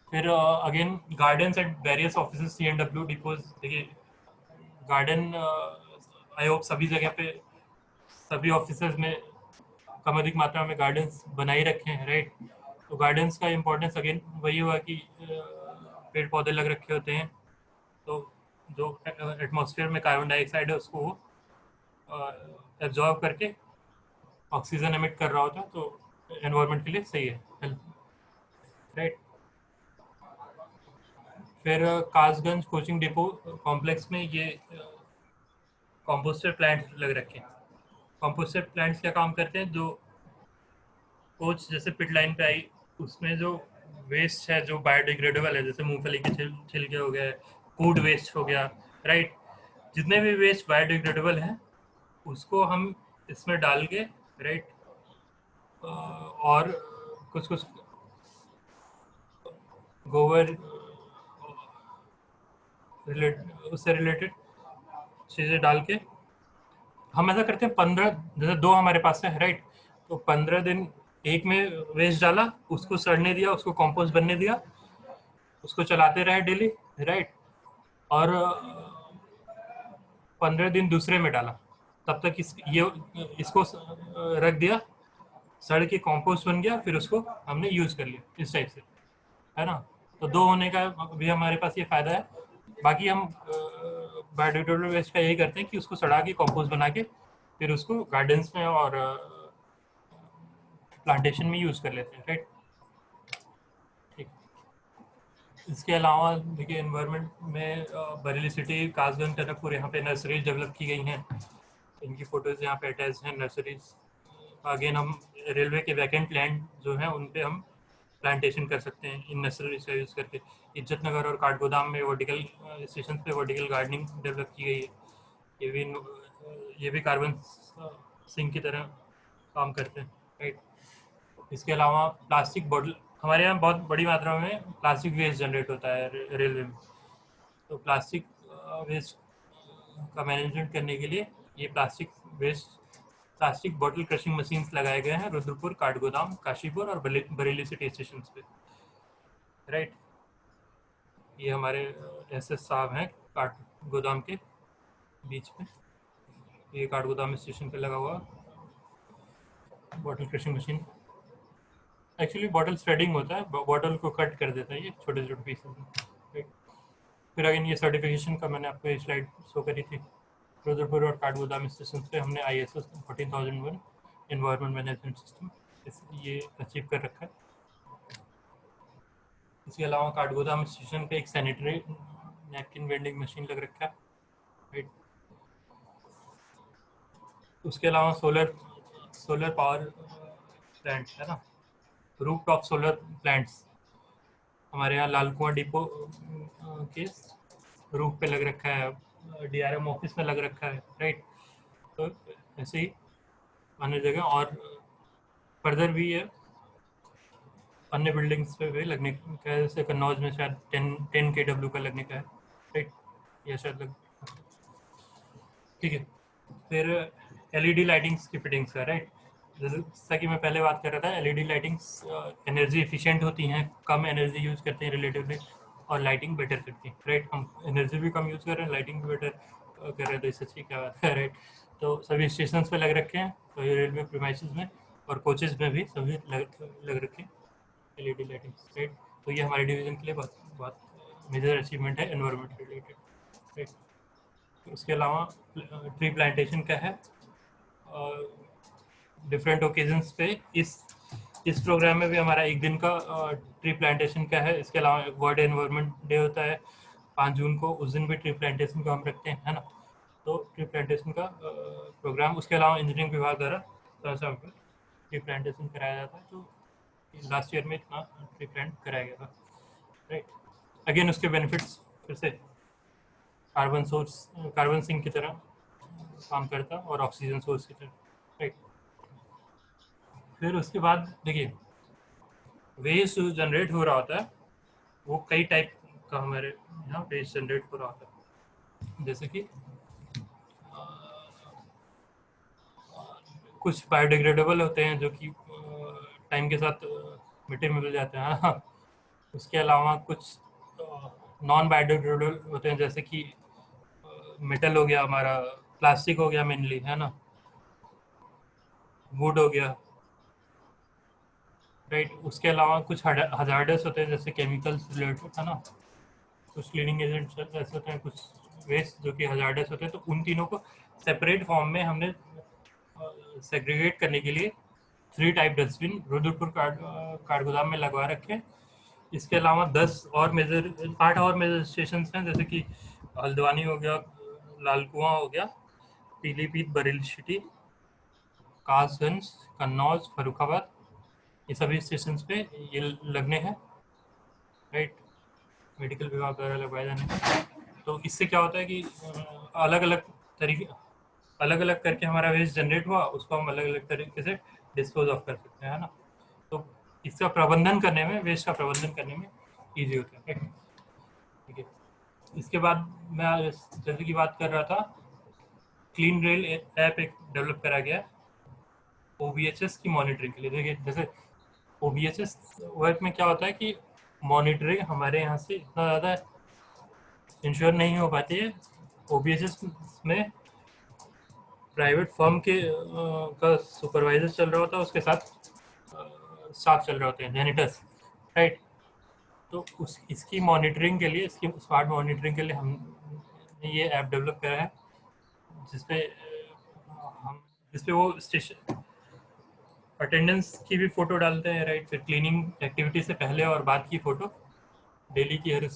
फिर again gardens at various offices, C&W depots. देखिए गार्डन आई होप सभी जगह पे, सभी ऑफिसेस में कम अधिक मात्रा में गार्डन्स बनाए रखे हैं, राइट। तो गार्डन्स का इम्पोर्टेंस अगेन वही हुआ कि पेड़ पौधे लग रखे होते हैं, तो जो एटमॉस्फेयर में कार्बन डाइऑक्साइड है उसको एब्जॉर्ब करके ऑक्सीजन एमिट कर रहा होता है, तो एनवायरनमेंट के लिए सही है, राइट। फिर कासगंज कोचिंग डिपो कॉम्प्लेक्स में ये कंपोस्टर प्लांट लग रखे हैं। कंपोस्टर प्लांट्स क्या काम करते हैं, जो कोच जैसे पिट लाइन पे आई, उसमें जो वेस्ट है जो बायोडिग्रेडेबल है, जैसे मूंगफली के छिलके हो गए, फूड वेस्ट हो गया, राइट, जितने भी वेस्ट बायोडिग्रेडेबल हैं उसको हम इसमें डाल के, राइट, और कुछ कुछ गोबर उससे रिलेटेड चीज़ें डाल के हम ऐसा करते हैं। 15, जैसे 2 हमारे पास है, राइट, तो 15 दिन एक में वेस्ट डाला, उसको सड़ने दिया, उसको कंपोस्ट बनने दिया, उसको चलाते रहे डेली, राइट, और 15 दिन दूसरे में डाला, तब तक इसको रख दिया, सड़ के कंपोस्ट बन गया, फिर उसको हमने यूज कर लिया, इस टाइप से, है ना। तो 2 होने का भी हमारे पास ये फायदा है। बाकी हम बायोडिग्रेडेबल वेस्ट का यही करते हैं कि उसको सड़ा के कंपोस्ट बना के फिर उसको गार्डन्स में और प्लांटेशन में यूज कर लेते हैं, राइट। ठीक, इसके अलावा देखिए एनवायरनमेंट में बरेली सिटी, कासगंज, टनकपुर, यहाँ पे नर्सरीज डेवलप की गई हैं, इनकी फोटोज यहाँ पे अटैच हैं, नर्सरीज। अगेन हम रेलवे के वैकेंट लैंड जो है उन पे हम प्लांटेशन कर सकते हैं इन नर्सरीज का यूज़ करके। इज्जत नगर और काठगोदाम में वर्टिकल स्टेशन पे वर्टिकल गार्डनिंग डेवलप की गई है, ये भी कार्बन सिंक की तरह काम करते हैं, राइट। इसके अलावा प्लास्टिक बॉटल, हमारे यहाँ बहुत बड़ी मात्रा में प्लास्टिक वेस्ट जनरेट होता है रेलवे में, तो प्लास्टिक वेस्ट का मैनेजमेंट करने के लिए ये प्लास्टिक बॉटल क्रशिंग मशीन्स लगाए गए हैं रुद्रपुर, काठगोदाम, काशीपुर और बरेली सिटी स्टेशन पे, राइट। ये हमारे एसएस साहब हैं काठगोदाम के बीच में, ये काठगोदाम स्टेशन पे लगा हुआ bottle crushing machine. Actually bottle spreading होता है, बॉटल को कट कर देता है ये छोटे छोटे पीसेस में, राइट। फिर अगेन ये सर्टिफिकेशन का मैंने आपको ये स्लाइड शो करी थी, रुद्रपुर और काठगोदाम स्टेशन पे हमने ISO 14001 एनवायरनमेंट मैनेजमेंट सिस्टम ये अचीव कर रखा है। इसके अलावा काठगोदाम स्टेशन पे एक सैनिटरी नैपकिन वेंडिंग मशीन लग रखा है, राइट। उसके अलावा सोलर पावर प्लांट है ना, रूफ टॉप सोलर प्लांट्स हमारे यहाँ लाल कुआं डिपो के रूफ पे लग रखा है, DRM ऑफिस में लग रखा है, राइट। तो ऐसे ही अन्य जगह और फर्दर भी है, अन्य बिल्डिंग्स पे भी लगने का है, जैसे कन्नौज में शायद 10 kW का लगने का है, राइट, या शायद ठीक है। फिर LED लाइटिंग्स की फिटिंग्स है, राइट। जैसा कि मैं पहले बात कर रहा था, LED लाइटिंग्स एनर्जी एफिशिएंट होती हैं, कम एनर्जी यूज करते हैं रिलेटिवली, और लाइटिंग बेटर करती है, राइट। हम एनर्जी भी कम यूज़ कर रहे हैं, लाइटिंग भी बेटर कर रहे हैं, तो इससे अच्छी क्या बात है, राइट। तो सभी स्टेशन पे लग रखे हैं, तो ये रेलवे प्रीमाइसेस में और कोचेज में भी सभी लग रखे हैं LED लाइटिंग, राइट। तो ये हमारे डिवीजन के लिए बहुत बहुत मेजर अचीवमेंट है एनवायरमेंट रिलेटेड, राइट। उसके अलावा ट्री प्लांटेशन का है डिफरेंट ओकेजन्स पे। इस प्रोग्राम में भी हमारा एक दिन का ट्री प्लांटेशन का है। इसके अलावा वर्ल्ड एनवायरनमेंट डे होता है 5 जून को, उस दिन भी ट्री प्लांटेशन को हम रखते हैं, है ना। तो ट्री प्लांटेशन का प्रोग्राम, उसके अलावा इंजीनियरिंग विभाग द्वारा ट्री प्लांटेशन कराया जाता है, तो लास्ट ईयर में इतना ट्री प्लांट कराया गया था, राइट। अगेन उसके बेनिफिट्स फिर से कार्बन सिंक की तरह काम करता और ऑक्सीजन सोर्स की तरह, राइट। फिर उसके बाद देखिए वेस्ट जो जनरेट हो रहा होता है वो कई टाइप का हमारे यहाँ वेस्ट जनरेट हो रहा होता है, जैसे कि कुछ बायोडिग्रेडेबल होते हैं जो कि टाइम के साथ मिट्टी में मिल जाते हैं, हाँ। उसके अलावा कुछ नॉन बायोडिग्रेडेबल होते हैं, जैसे कि मेटल हो गया, हमारा प्लास्टिक हो गया मेनली, है ना, वुड हो गया, राइट। उसके अलावा कुछ हजार्डस होते हैं जैसे केमिकल्स रिलेटेड, है ना, कुछ क्लीनिंग एजेंट्स ऐसे होते हैं, कुछ वेस्ट जो कि हजार्डस होते हैं। तो उन तीनों को सेपरेट फॉर्म में हमने सेग्रीगेट करने के लिए 3 टाइप डस्टबिन रुद्रपुर काठगोदाम में लगवा रखे। इसके अलावा 8 और मेजर स्टेशन हैं, जैसे कि हल्द्वानी हो गया, लाल कुआं हो गया, पीलीभीत, बरेली सिटी, कासगंज, कन्नौज, फर्रुखाबाद, ये सभी स्टेशन पे ये लगने हैं, राइट। मेडिकल विभाग द्वारा लगवाए जाने। तो इससे क्या होता है कि अलग अलग करके हमारा वेस्ट जनरेट हुआ, उसको हम अलग अलग तरीके से डिस्पोज ऑफ कर सकते हैं, है ना। तो इसका प्रबंधन करने में, वेस्ट का प्रबंधन करने में ईजी होता है, ठीक है। इसके बाद मैं जैसे कि बात कर रहा था, क्लीन रेल ऐप एक डेवलप करा गया है OBHS की मॉनिटरिंग के लिए। देखिए जैसे OBHS वर्क में क्या होता है कि मॉनिटरिंग हमारे यहाँ से इतना ज़्यादा इंश्योर नहीं हो पाती है। OBHS में प्राइवेट फर्म के का सुपरवाइजर चल रहा होता है, उसके साथ स्टाफ चल रहे होते हैं, जैनिटर्स, राइट। तो इसकी मॉनिटरिंग के लिए, इसकी स्मार्ट मॉनिटरिंग के लिए हमने ये ऐप डेवलप करा है, जिसपे वो स्टेशन अटेंडेंस की भी फोटो डालते हैं, राइट। फिर क्लीनिंग एक्टिविटी से पहले और बाद की फोटो, डेली की हर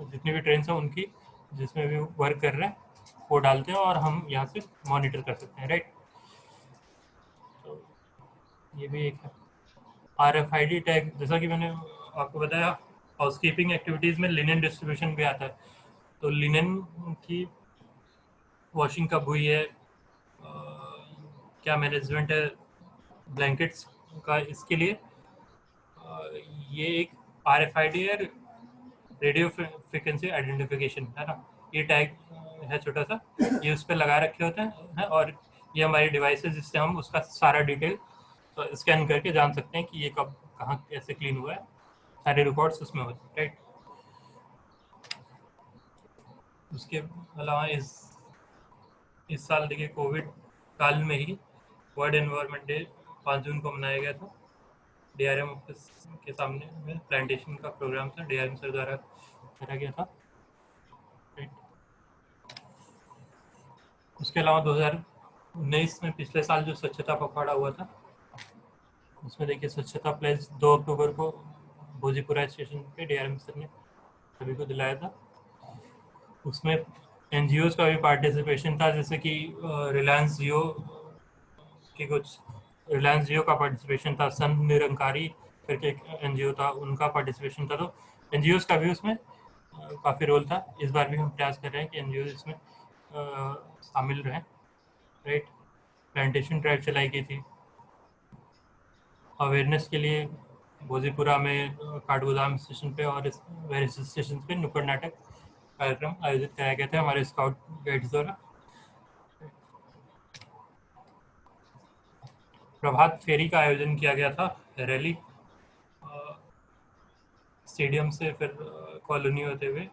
जितनी भी ट्रेन हैं उनकी, जिसमें भी वर्क कर रहे हैं वो डालते हैं और हम यहाँ से मॉनिटर कर सकते हैं, राइट। तो ये भी एक है। RFID टैग, जैसा कि मैंने आपको बताया, हाउसकीपिंग एक्टिविटीज़ में लिनन डिस्ट्रीब्यूशन भी आता है। तो लिनन की वॉशिंग कब हुई है, क्या मैनेजमेंट है ब्लैंकेट्स का, इसके लिए ये एक RFID है, रेडियो फ्रिक्वेंसी आइडेंटिफिकेशन, है ना। ये टैग है छोटा सा, ये उस पर लगा रखे होते हैं, और ये हमारी डिवाइस है जिससे हम उसका सारा डिटेल स्कैन करके जान सकते हैं कि ये कब कहाँ कैसे क्लीन हुआ है, सारे रिकॉर्ड्स उसमें होते हैं, राइट। उसके अलावा इस साल देखिए कोविड काल में ही वर्ल्ड एनवायरनमेंट डे 5 जून को मनाया गया था। DRM ऑफिस के सामने में प्लांटेशन का प्रोग्राम था, DRM सर द्वारा करा गया था, राइट। उसके अलावा 2019 में पिछले साल जो स्वच्छता पखवाड़ा हुआ था, उसमें देखिए स्वच्छता प्लेस 2 अक्टूबर को भोजीपुरा स्टेशन पे DRM सर ने सभी को दिलाया था। उसमें NGOs का भी पार्टिसिपेशन था, जैसे कि रिलायंस जियो का पार्टिसिपेशन था, सन निरंकारी करके एक NGO था, उनका पार्टिसिपेशन था। तो NGOs का भी उसमें काफ़ी रोल था। इस बार भी हम प्रयास कर रहे हैं कि NGOs इसमें शामिल रहें, राइट। प्लांटेशन ड्राइव चलाई गई थी अवेयरनेस के लिए भोजीपुरा में, काठगोदाम स्टेशन पे और वेरियस स्टेशन पे नुक्कड़ नाटक कार्यक्रम आयोजित कराया गया था हमारे स्काउट गाइड्स द्वारा। प्रभात फेरी का आयोजन किया गया था, रैली स्टेडियम से फिर कॉलोनी होते हुए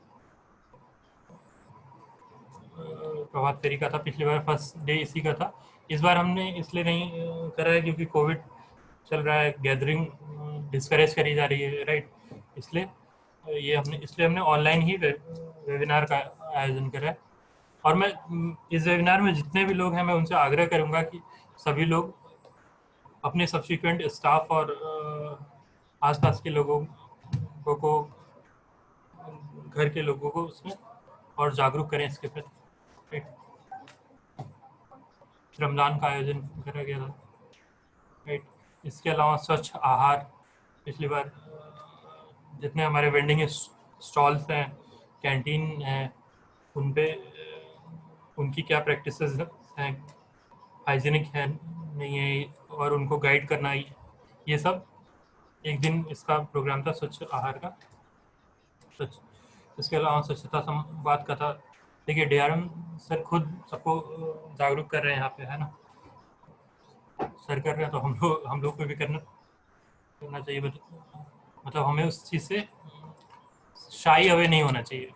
प्रभात फेरी का था। पिछली बार फर्स्ट डे इसी का था। इस बार हमने इसलिए नहीं करा है क्योंकि कोविड चल रहा है, गैदरिंग डिस्करेज करी जा रही है, राइट। इसलिए हमने ऑनलाइन ही वेबिनार का आयोजन करा है। और मैं इस वेबिनार में जितने भी लोग हैं मैं उनसे आग्रह करूंगा कि सभी लोग अपने सब्सिक्वेंट स्टाफ और आसपास के लोगों को, घर के लोगों को उसमें और जागरूक करें इसके प्रति। रमजान का आयोजन करा गया था, राइट। इसके अलावा स्वच्छ आहार, पिछली बार जितने हमारे वेंडिंग स्टॉल्स हैं, कैंटीन हैं, उन पे उनकी क्या प्रैक्टिसेस हैं, हाइजीनिक है नहीं है, और उनको गाइड करना, ये सब एक दिन इसका प्रोग्राम था स्वच्छ आहार का। इसके अलावा स्वच्छता संवाद का था। देखिए DRM सर खुद सबको जागरूक कर रहे हैं यहाँ पे, है ना। सर कर रहे हैं तो हम लोग को भी करना चाहिए। मतलब हमें उस चीज़ से शाई अवे नहीं होना चाहिए,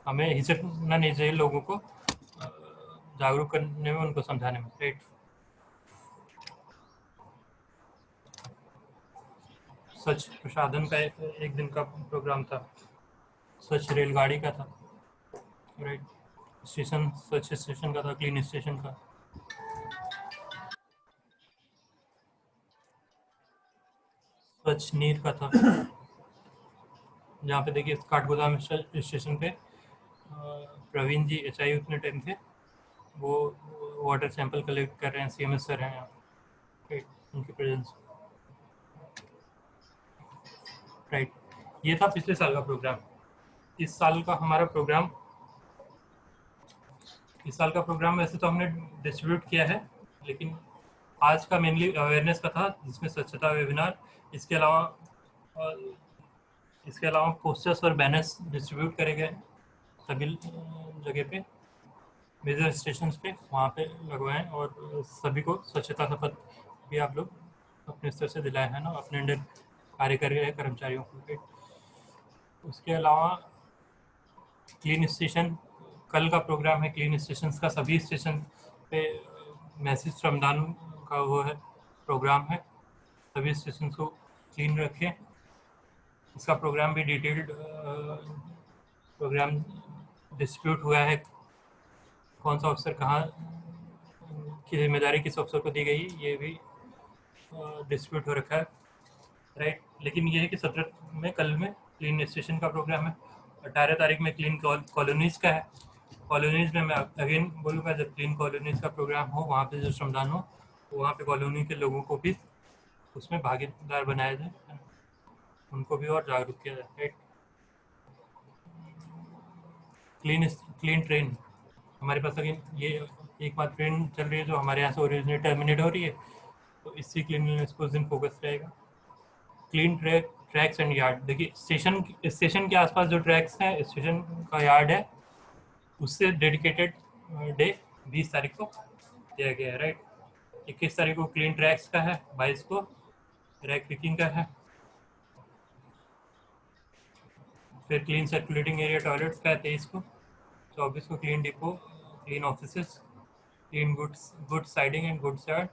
हमें हिचकना नहीं चाहिए लोगों को जागरूक करने में, उनको समझाने में, राइट। स्वच्छ प्रसाधन का एक दिन का प्रोग्राम था। स्वच्छ रेलगाड़ी का था, राइट। स्टेशन, स्वच्छ स्टेशन का था, क्लीन स्टेशन का। स्वच्छ नीर का था, जहाँ पे देखिए काठगोदाम स्टेशन पे प्रवीण जी HI उतने टाइम थे, वो वाटर सैंपल कलेक्ट कर रहे हैं। CMS सर हैं यहाँ, राइट, उनकी प्रेजेंस, राइट। ये था पिछले साल का प्रोग्राम। इस साल का प्रोग्राम वैसे तो हमने डिस्ट्रीब्यूट किया है, लेकिन आज का मेनली अवेयरनेस का था, जिसमें स्वच्छता वेबिनार, इसके अलावा पोस्टर्स और बैनर्स डिस्ट्रीब्यूट करे गए सभी जगह पे, मेजर स्टेशंस पे, वहाँ पे लगवाएं, और सभी को स्वच्छता शपथ भी आप लोग अपने स्तर से दिलाए हैं ना, अपने अंडर कार्य कर रहे कर्मचारियों को। उसके अलावा क्लीन स्टेशन, कल का प्रोग्राम है क्लीन स्टेशन का। सभी स्टेशन पे मैसेज रमजान का वो है, प्रोग्राम है, सभी स्टेशन को क्लीन रखें। इसका प्रोग्राम भी डिटेल्ड प्रोग्राम डिस्ट्रीब्यूट हुआ है, कौन सा अफसर कहाँ की जिम्मेदारी किस अफसर को दी गई, ये भी डिस्ट्रीब्यूट हो रखा है, राइट। लेकिन ये है कि 17 में कल में क्लीन स्टेशन का प्रोग्राम है, 18 तारीख में क्लीन कॉलोनीज का है। कॉलोनीज में मैं अगेन बोलूँगा, जब क्लीन कॉलोनीज का प्रोग्राम हो, वहाँ पे जो श्रमदान हो, तो वहाँ पे कॉलोनी के लोगों को भी उसमें भागीदार बनाया जाए, उनको भी और जागरूक किया जाए, राइट। क्लीन ट्रेन, हमारे पास अगेन ये एक बार ट्रेन चल रही है जो हमारे यहाँ से ओरिजिनेट टर्मिनेट हो रही है, तो इसी क्लीनलीनेस को उस दिन फोकस रहेगा। क्लीन ट्रैक्स एंड यार्ड, देखिए स्टेशन के आसपास जो ट्रैक्स हैं, स्टेशन का यार्ड है, उससे डेडिकेटेड डे 20 तारीख को दिया गया है, राइट। 21 तारीख को क्लीन ट्रैक्स का है, 22 को रैक पिकिंग का है, फिर क्लीन सर्कुलेटिंग एरिया टॉयलेट्स का है 23 को, 24 को clean depot, clean offices, clean goods siding and goods yard,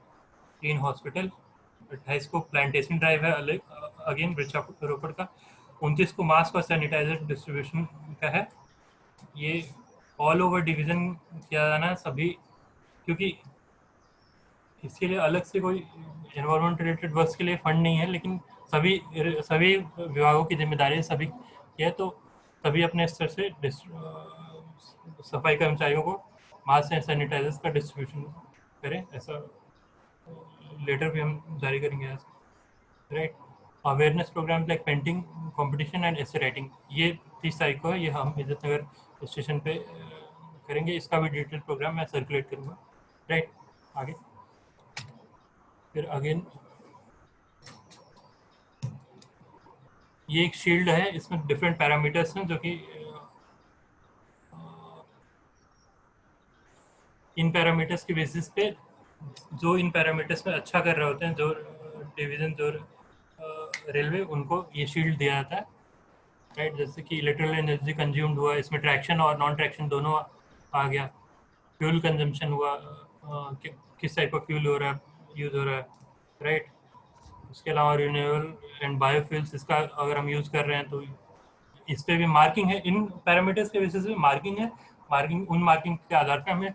clean hospital. 28 को प्लांटेशन ड्राइव है अगेन वृक्षारोपण का। 29 को मास्क और सैनिटाइजर डिस्ट्रीब्यूशन का है, ये ऑल ओवर डिवीज़न किया जाना है सभी, क्योंकि इसके लिए अलग से कोई एनवायरमेंट रिलेटेड वर्क के लिए फंड नहीं है, लेकिन सभी विभागों की जिम्मेदारी है, सभी है, तो सभी अपने स्तर से सफाई कर्मचारियों को मास्क एंड सैनिटाइजर्स का डिस्ट्रीब्यूशन करें, ऐसा लेटर भी हम जारी करेंगे, right. Awareness programme like painting competition and essay writing, ये 30 तारीख को है, ये हम इज्जत नगर स्टेशन पे करेंगे। इसका भी डिटेल प्रोग्राम मैं सर्कुलेट करूँगा, राइट। आगे फिर अगेन ये एक शील्ड है, इसमें डिफरेंट पैरामीटर्स हैं, जो कि इन पैरामीटर्स के बेसिस पे जो इन पैरामीटर्स में अच्छा कर रहे होते हैं, जो डिवीज़न, जो रेलवे, उनको ये शील्ड दिया जाता है, राइट। जैसे कि इलेक्ट्रिकल एनर्जी कंज्यूम्ड हुआ, इसमें ट्रैक्शन और नॉन ट्रैक्शन दोनों आ गया। फ्यूल कंजम्पशन हुआ, किस टाइप का फ्यूल हो रहा है, यूज़ हो रहा है, राइट। उसके अलावा रिन्यूएबल एंड बायोफ्यूल्स, इसका अगर हम यूज़ कर रहे हैं तो इस पे भी मार्किंग है, इन पैरामीटर्स के बेसिस पे मार्किंग है। मार्किंग, उन मार्किंग के आधार पे हमें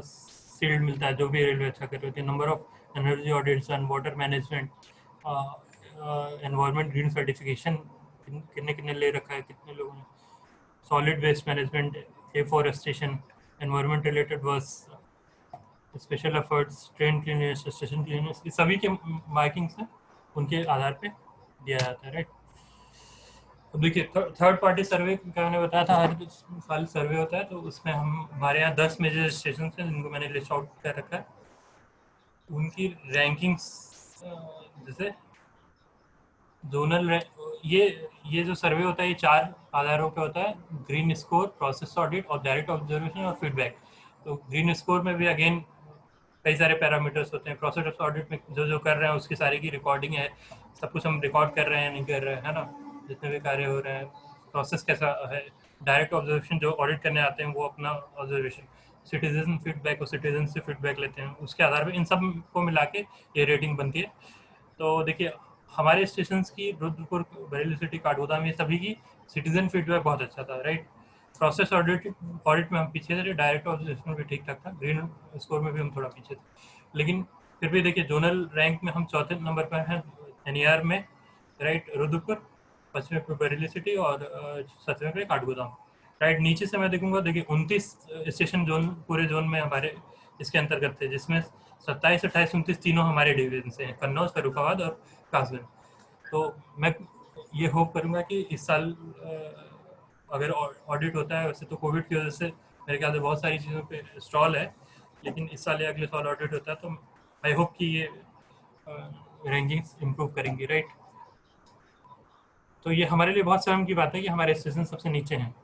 सील्ड मिलता है जो भी रेलवे अच्छा कर रही है। Number of energy audits and water management, environment green certification कितने कितने ले रखा है, कितने लोगों ने, solid waste management, afforestation, environment related work, special efforts, train cleanness, station cleanness, ये सभी के मार्किंग्स हैं, उनके आधार पे दिया जाता है, राइट। अब देखिए थर्ड पार्टी सर्वे का मैंने बताया था, हर साल सर्वे होता है, तो उसमें हमारे यहाँ 10 मेजर स्टेशन हैं जिनको मैंने लिस्ट आउट कर रखा है। उनकी रैंकिंग्स, जैसे जोनल, ये जो सर्वे होता है ये 4 आधारों पे होता है: ग्रीन स्कोर, प्रोसेस ऑडिट और डायरेक्ट ऑब्जर्वेशन और फीडबैक। तो ग्रीन स्कोर में भी अगेन कई सारे पैरामीटर्स होते हैं। प्रोसेस ऑडिट में जो जो कर रहे हैं उसकी सारी की रिकॉर्डिंग है, सब कुछ हम रिकॉर्ड कर रहे हैं नहीं कर रहे हैं, है ना, जितने भी कार्य हो रहे हैं, प्रोसेस कैसा है। डायरेक्ट ऑब्जर्वेशन, जो ऑडिट करने आते हैं वो अपना ऑब्जर्वेशन, सिटीजन फीडबैक और सिटीजन से फीडबैक लेते हैं, उसके आधार पर इन सब को मिला के ये रेटिंग बनती है। तो देखिए हमारे स्टेशन की, रुद्रपुर, बरेली सिटी, काठगोदाम, ये सभी की सिटीजन फीडबैक बहुत अच्छा था, राइट। प्रोसेस ऑडिट में हम पीछे थे, डायरेक्ट ऑब्जर्वेशन भी ठीक ठाक था, ग्रीन स्कोर में भी हम थोड़ा पीछे थे, लेकिन फिर भी देखिए जोनल रैंक में हम 4थे नंबर पर हैं एनईआर में, राइट। रुद्रपुर 5वें पे बरेली सिटी और 7वें पे काठगोदाम, राइट। नीचे से मैं देखूंगा, देखिए 29 स्टेशन जोन पूरे जोन में हमारे इसके अंतर्गत थे, जिसमें 27, 28, 29 तीनों हमारे डिवीजन से हैं, कन्नौज, फर्रुखाबाद और कासगंज। तो मैं ये होप करूंगा कि इस साल अगर ऑडिट होता है, वैसे तो कोविड की वजह से मेरे ख्याल से बहुत सारी चीज़ों पे स्टॉल है, लेकिन इस साल या अगले साल ऑडिट होता है तो आई होप कि ये रैंकिंग्स इम्प्रूव करेंगी, राइट। तो ये हमारे लिए बहुत शर्म की बात है कि हमारे स्टेशन सबसे नीचे हैं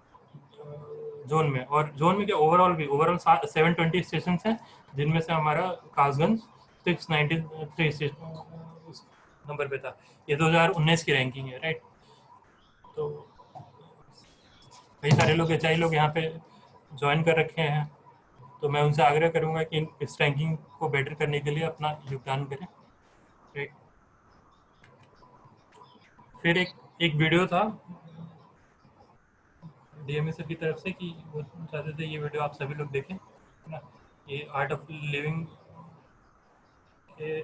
जोन में, और जोन में क्या ओवरऑल 720 स्टेशन हैं, जिनमें से हमारा कासगंज 693 नंबर पे था। ये 2019 की रैंकिंग है, राइट। तो कई सारे लोग एचआई लोग यहाँ पे ज्वाइन कर रखे हैं, तो मैं उनसे आग्रह करूंगा कि इस रैंकिंग को बेटर करने के लिए अपना योगदान करें, राइट। फिर एक वीडियो था डीएमएस की तरफ से कि वो चाहते थे ये वीडियो आप सभी लोग देखें, है ना। ये आर्ट ऑफ लिविंग के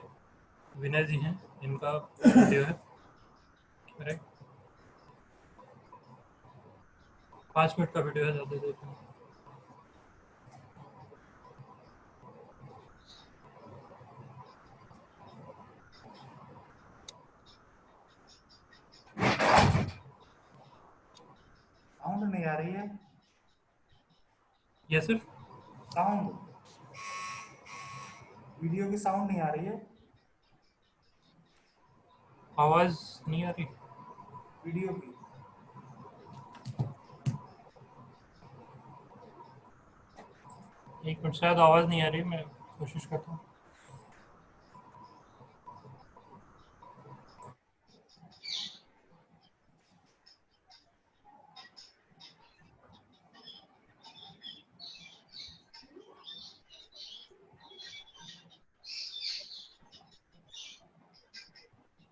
विनय जी हैं, इनका वीडियो है, राइट। 5 मिनट का वीडियो है, ज़्यादा देखते हैं। साउंड नहीं आ रही है। Yes sir. साउंड, वीडियो की साउंड नहीं आ रही है। आवाज नहीं आ रही वीडियो की। एक मिनट, शायद आवाज नहीं आ रही, मैं कोशिश करता हूँ।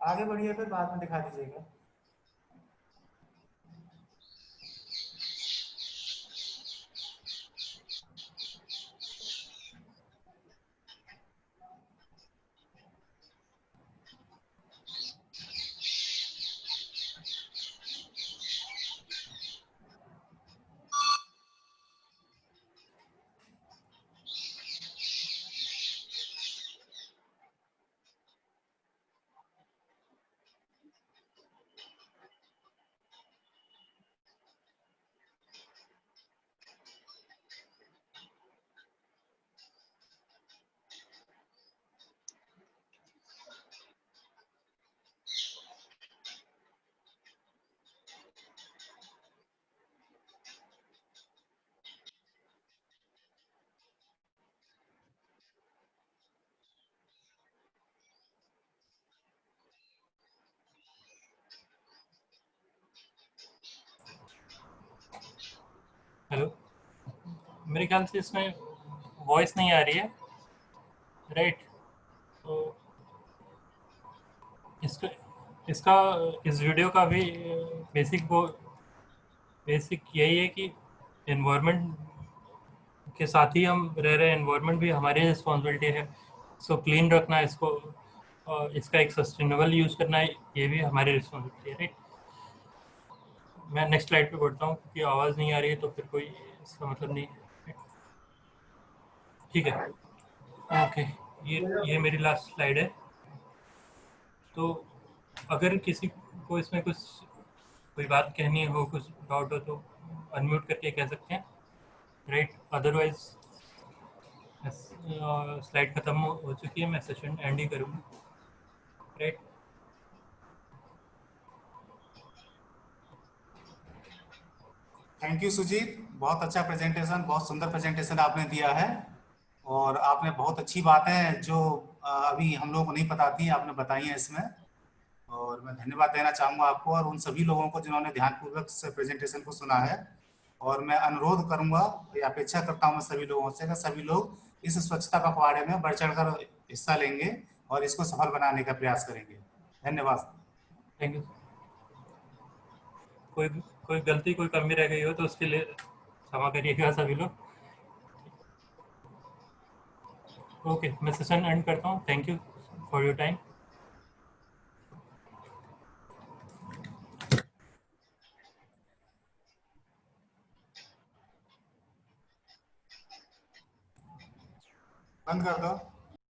आगे बढ़िए, फिर बाद में दिखा दीजिएगा। हेलो, मेरे ख्याल से इसमें वॉइस नहीं आ रही है, राइट? तो इसका इसका इस वीडियो का भी बेसिक यही है कि एनवायरनमेंट के साथ ही हम रह रहे हैं, एनवायरनमेंट भी हमारी रिस्पॉन्सिबिलिटी है। इसको क्लीन रखना, इसको इसका एक सस्टेनेबल यूज़ करना है, ये भी हमारी रिस्पॉन्सिबिलिटी है, राइट? मैं नेक्स्ट स्लाइड पे बढ़ता हूँ क्योंकि आवाज़ नहीं आ रही है तो फिर कोई इसका मतलब नहीं है। ठीक है, ओके, ये मेरी लास्ट स्लाइड है। तो अगर किसी को इसमें कोई बात कहनी हो, कुछ डाउट हो तो अनम्यूट करके कह सकते हैं, राइट? अदरवाइज स्लाइड खत्म हो चुकी है, मैं सेशन एंड ही करूँगा, राइट? थैंक यू सुजीत, बहुत अच्छा प्रेजेंटेशन, बहुत सुंदर प्रेजेंटेशन आपने दिया है और आपने बहुत अच्छी बातें जो अभी हम लोगों को नहीं पता थी आपने बताई हैं इसमें, और मैं धन्यवाद देना चाहूँगा आपको और उन सभी लोगों को जिन्होंने ध्यानपूर्वक से प्रेजेंटेशन को सुना है। और मैं अनुरोध करूँगा या अपेक्षा करता हूँ मैं सभी लोगों से कि सभी लोग इस स्वच्छता पखवाड़े में बढ़ चढ़ कर हिस्सा लेंगे और इसको सफल बनाने का प्रयास करेंगे। धन्यवाद। Thank you. कोई गलती, कोई कमी रह गई हो तो उसके लिए क्षमा करिएगा सभी लोग। ओके, मैं सेशन एंड करता हूँ। Thank you for your time. बंद कर दो।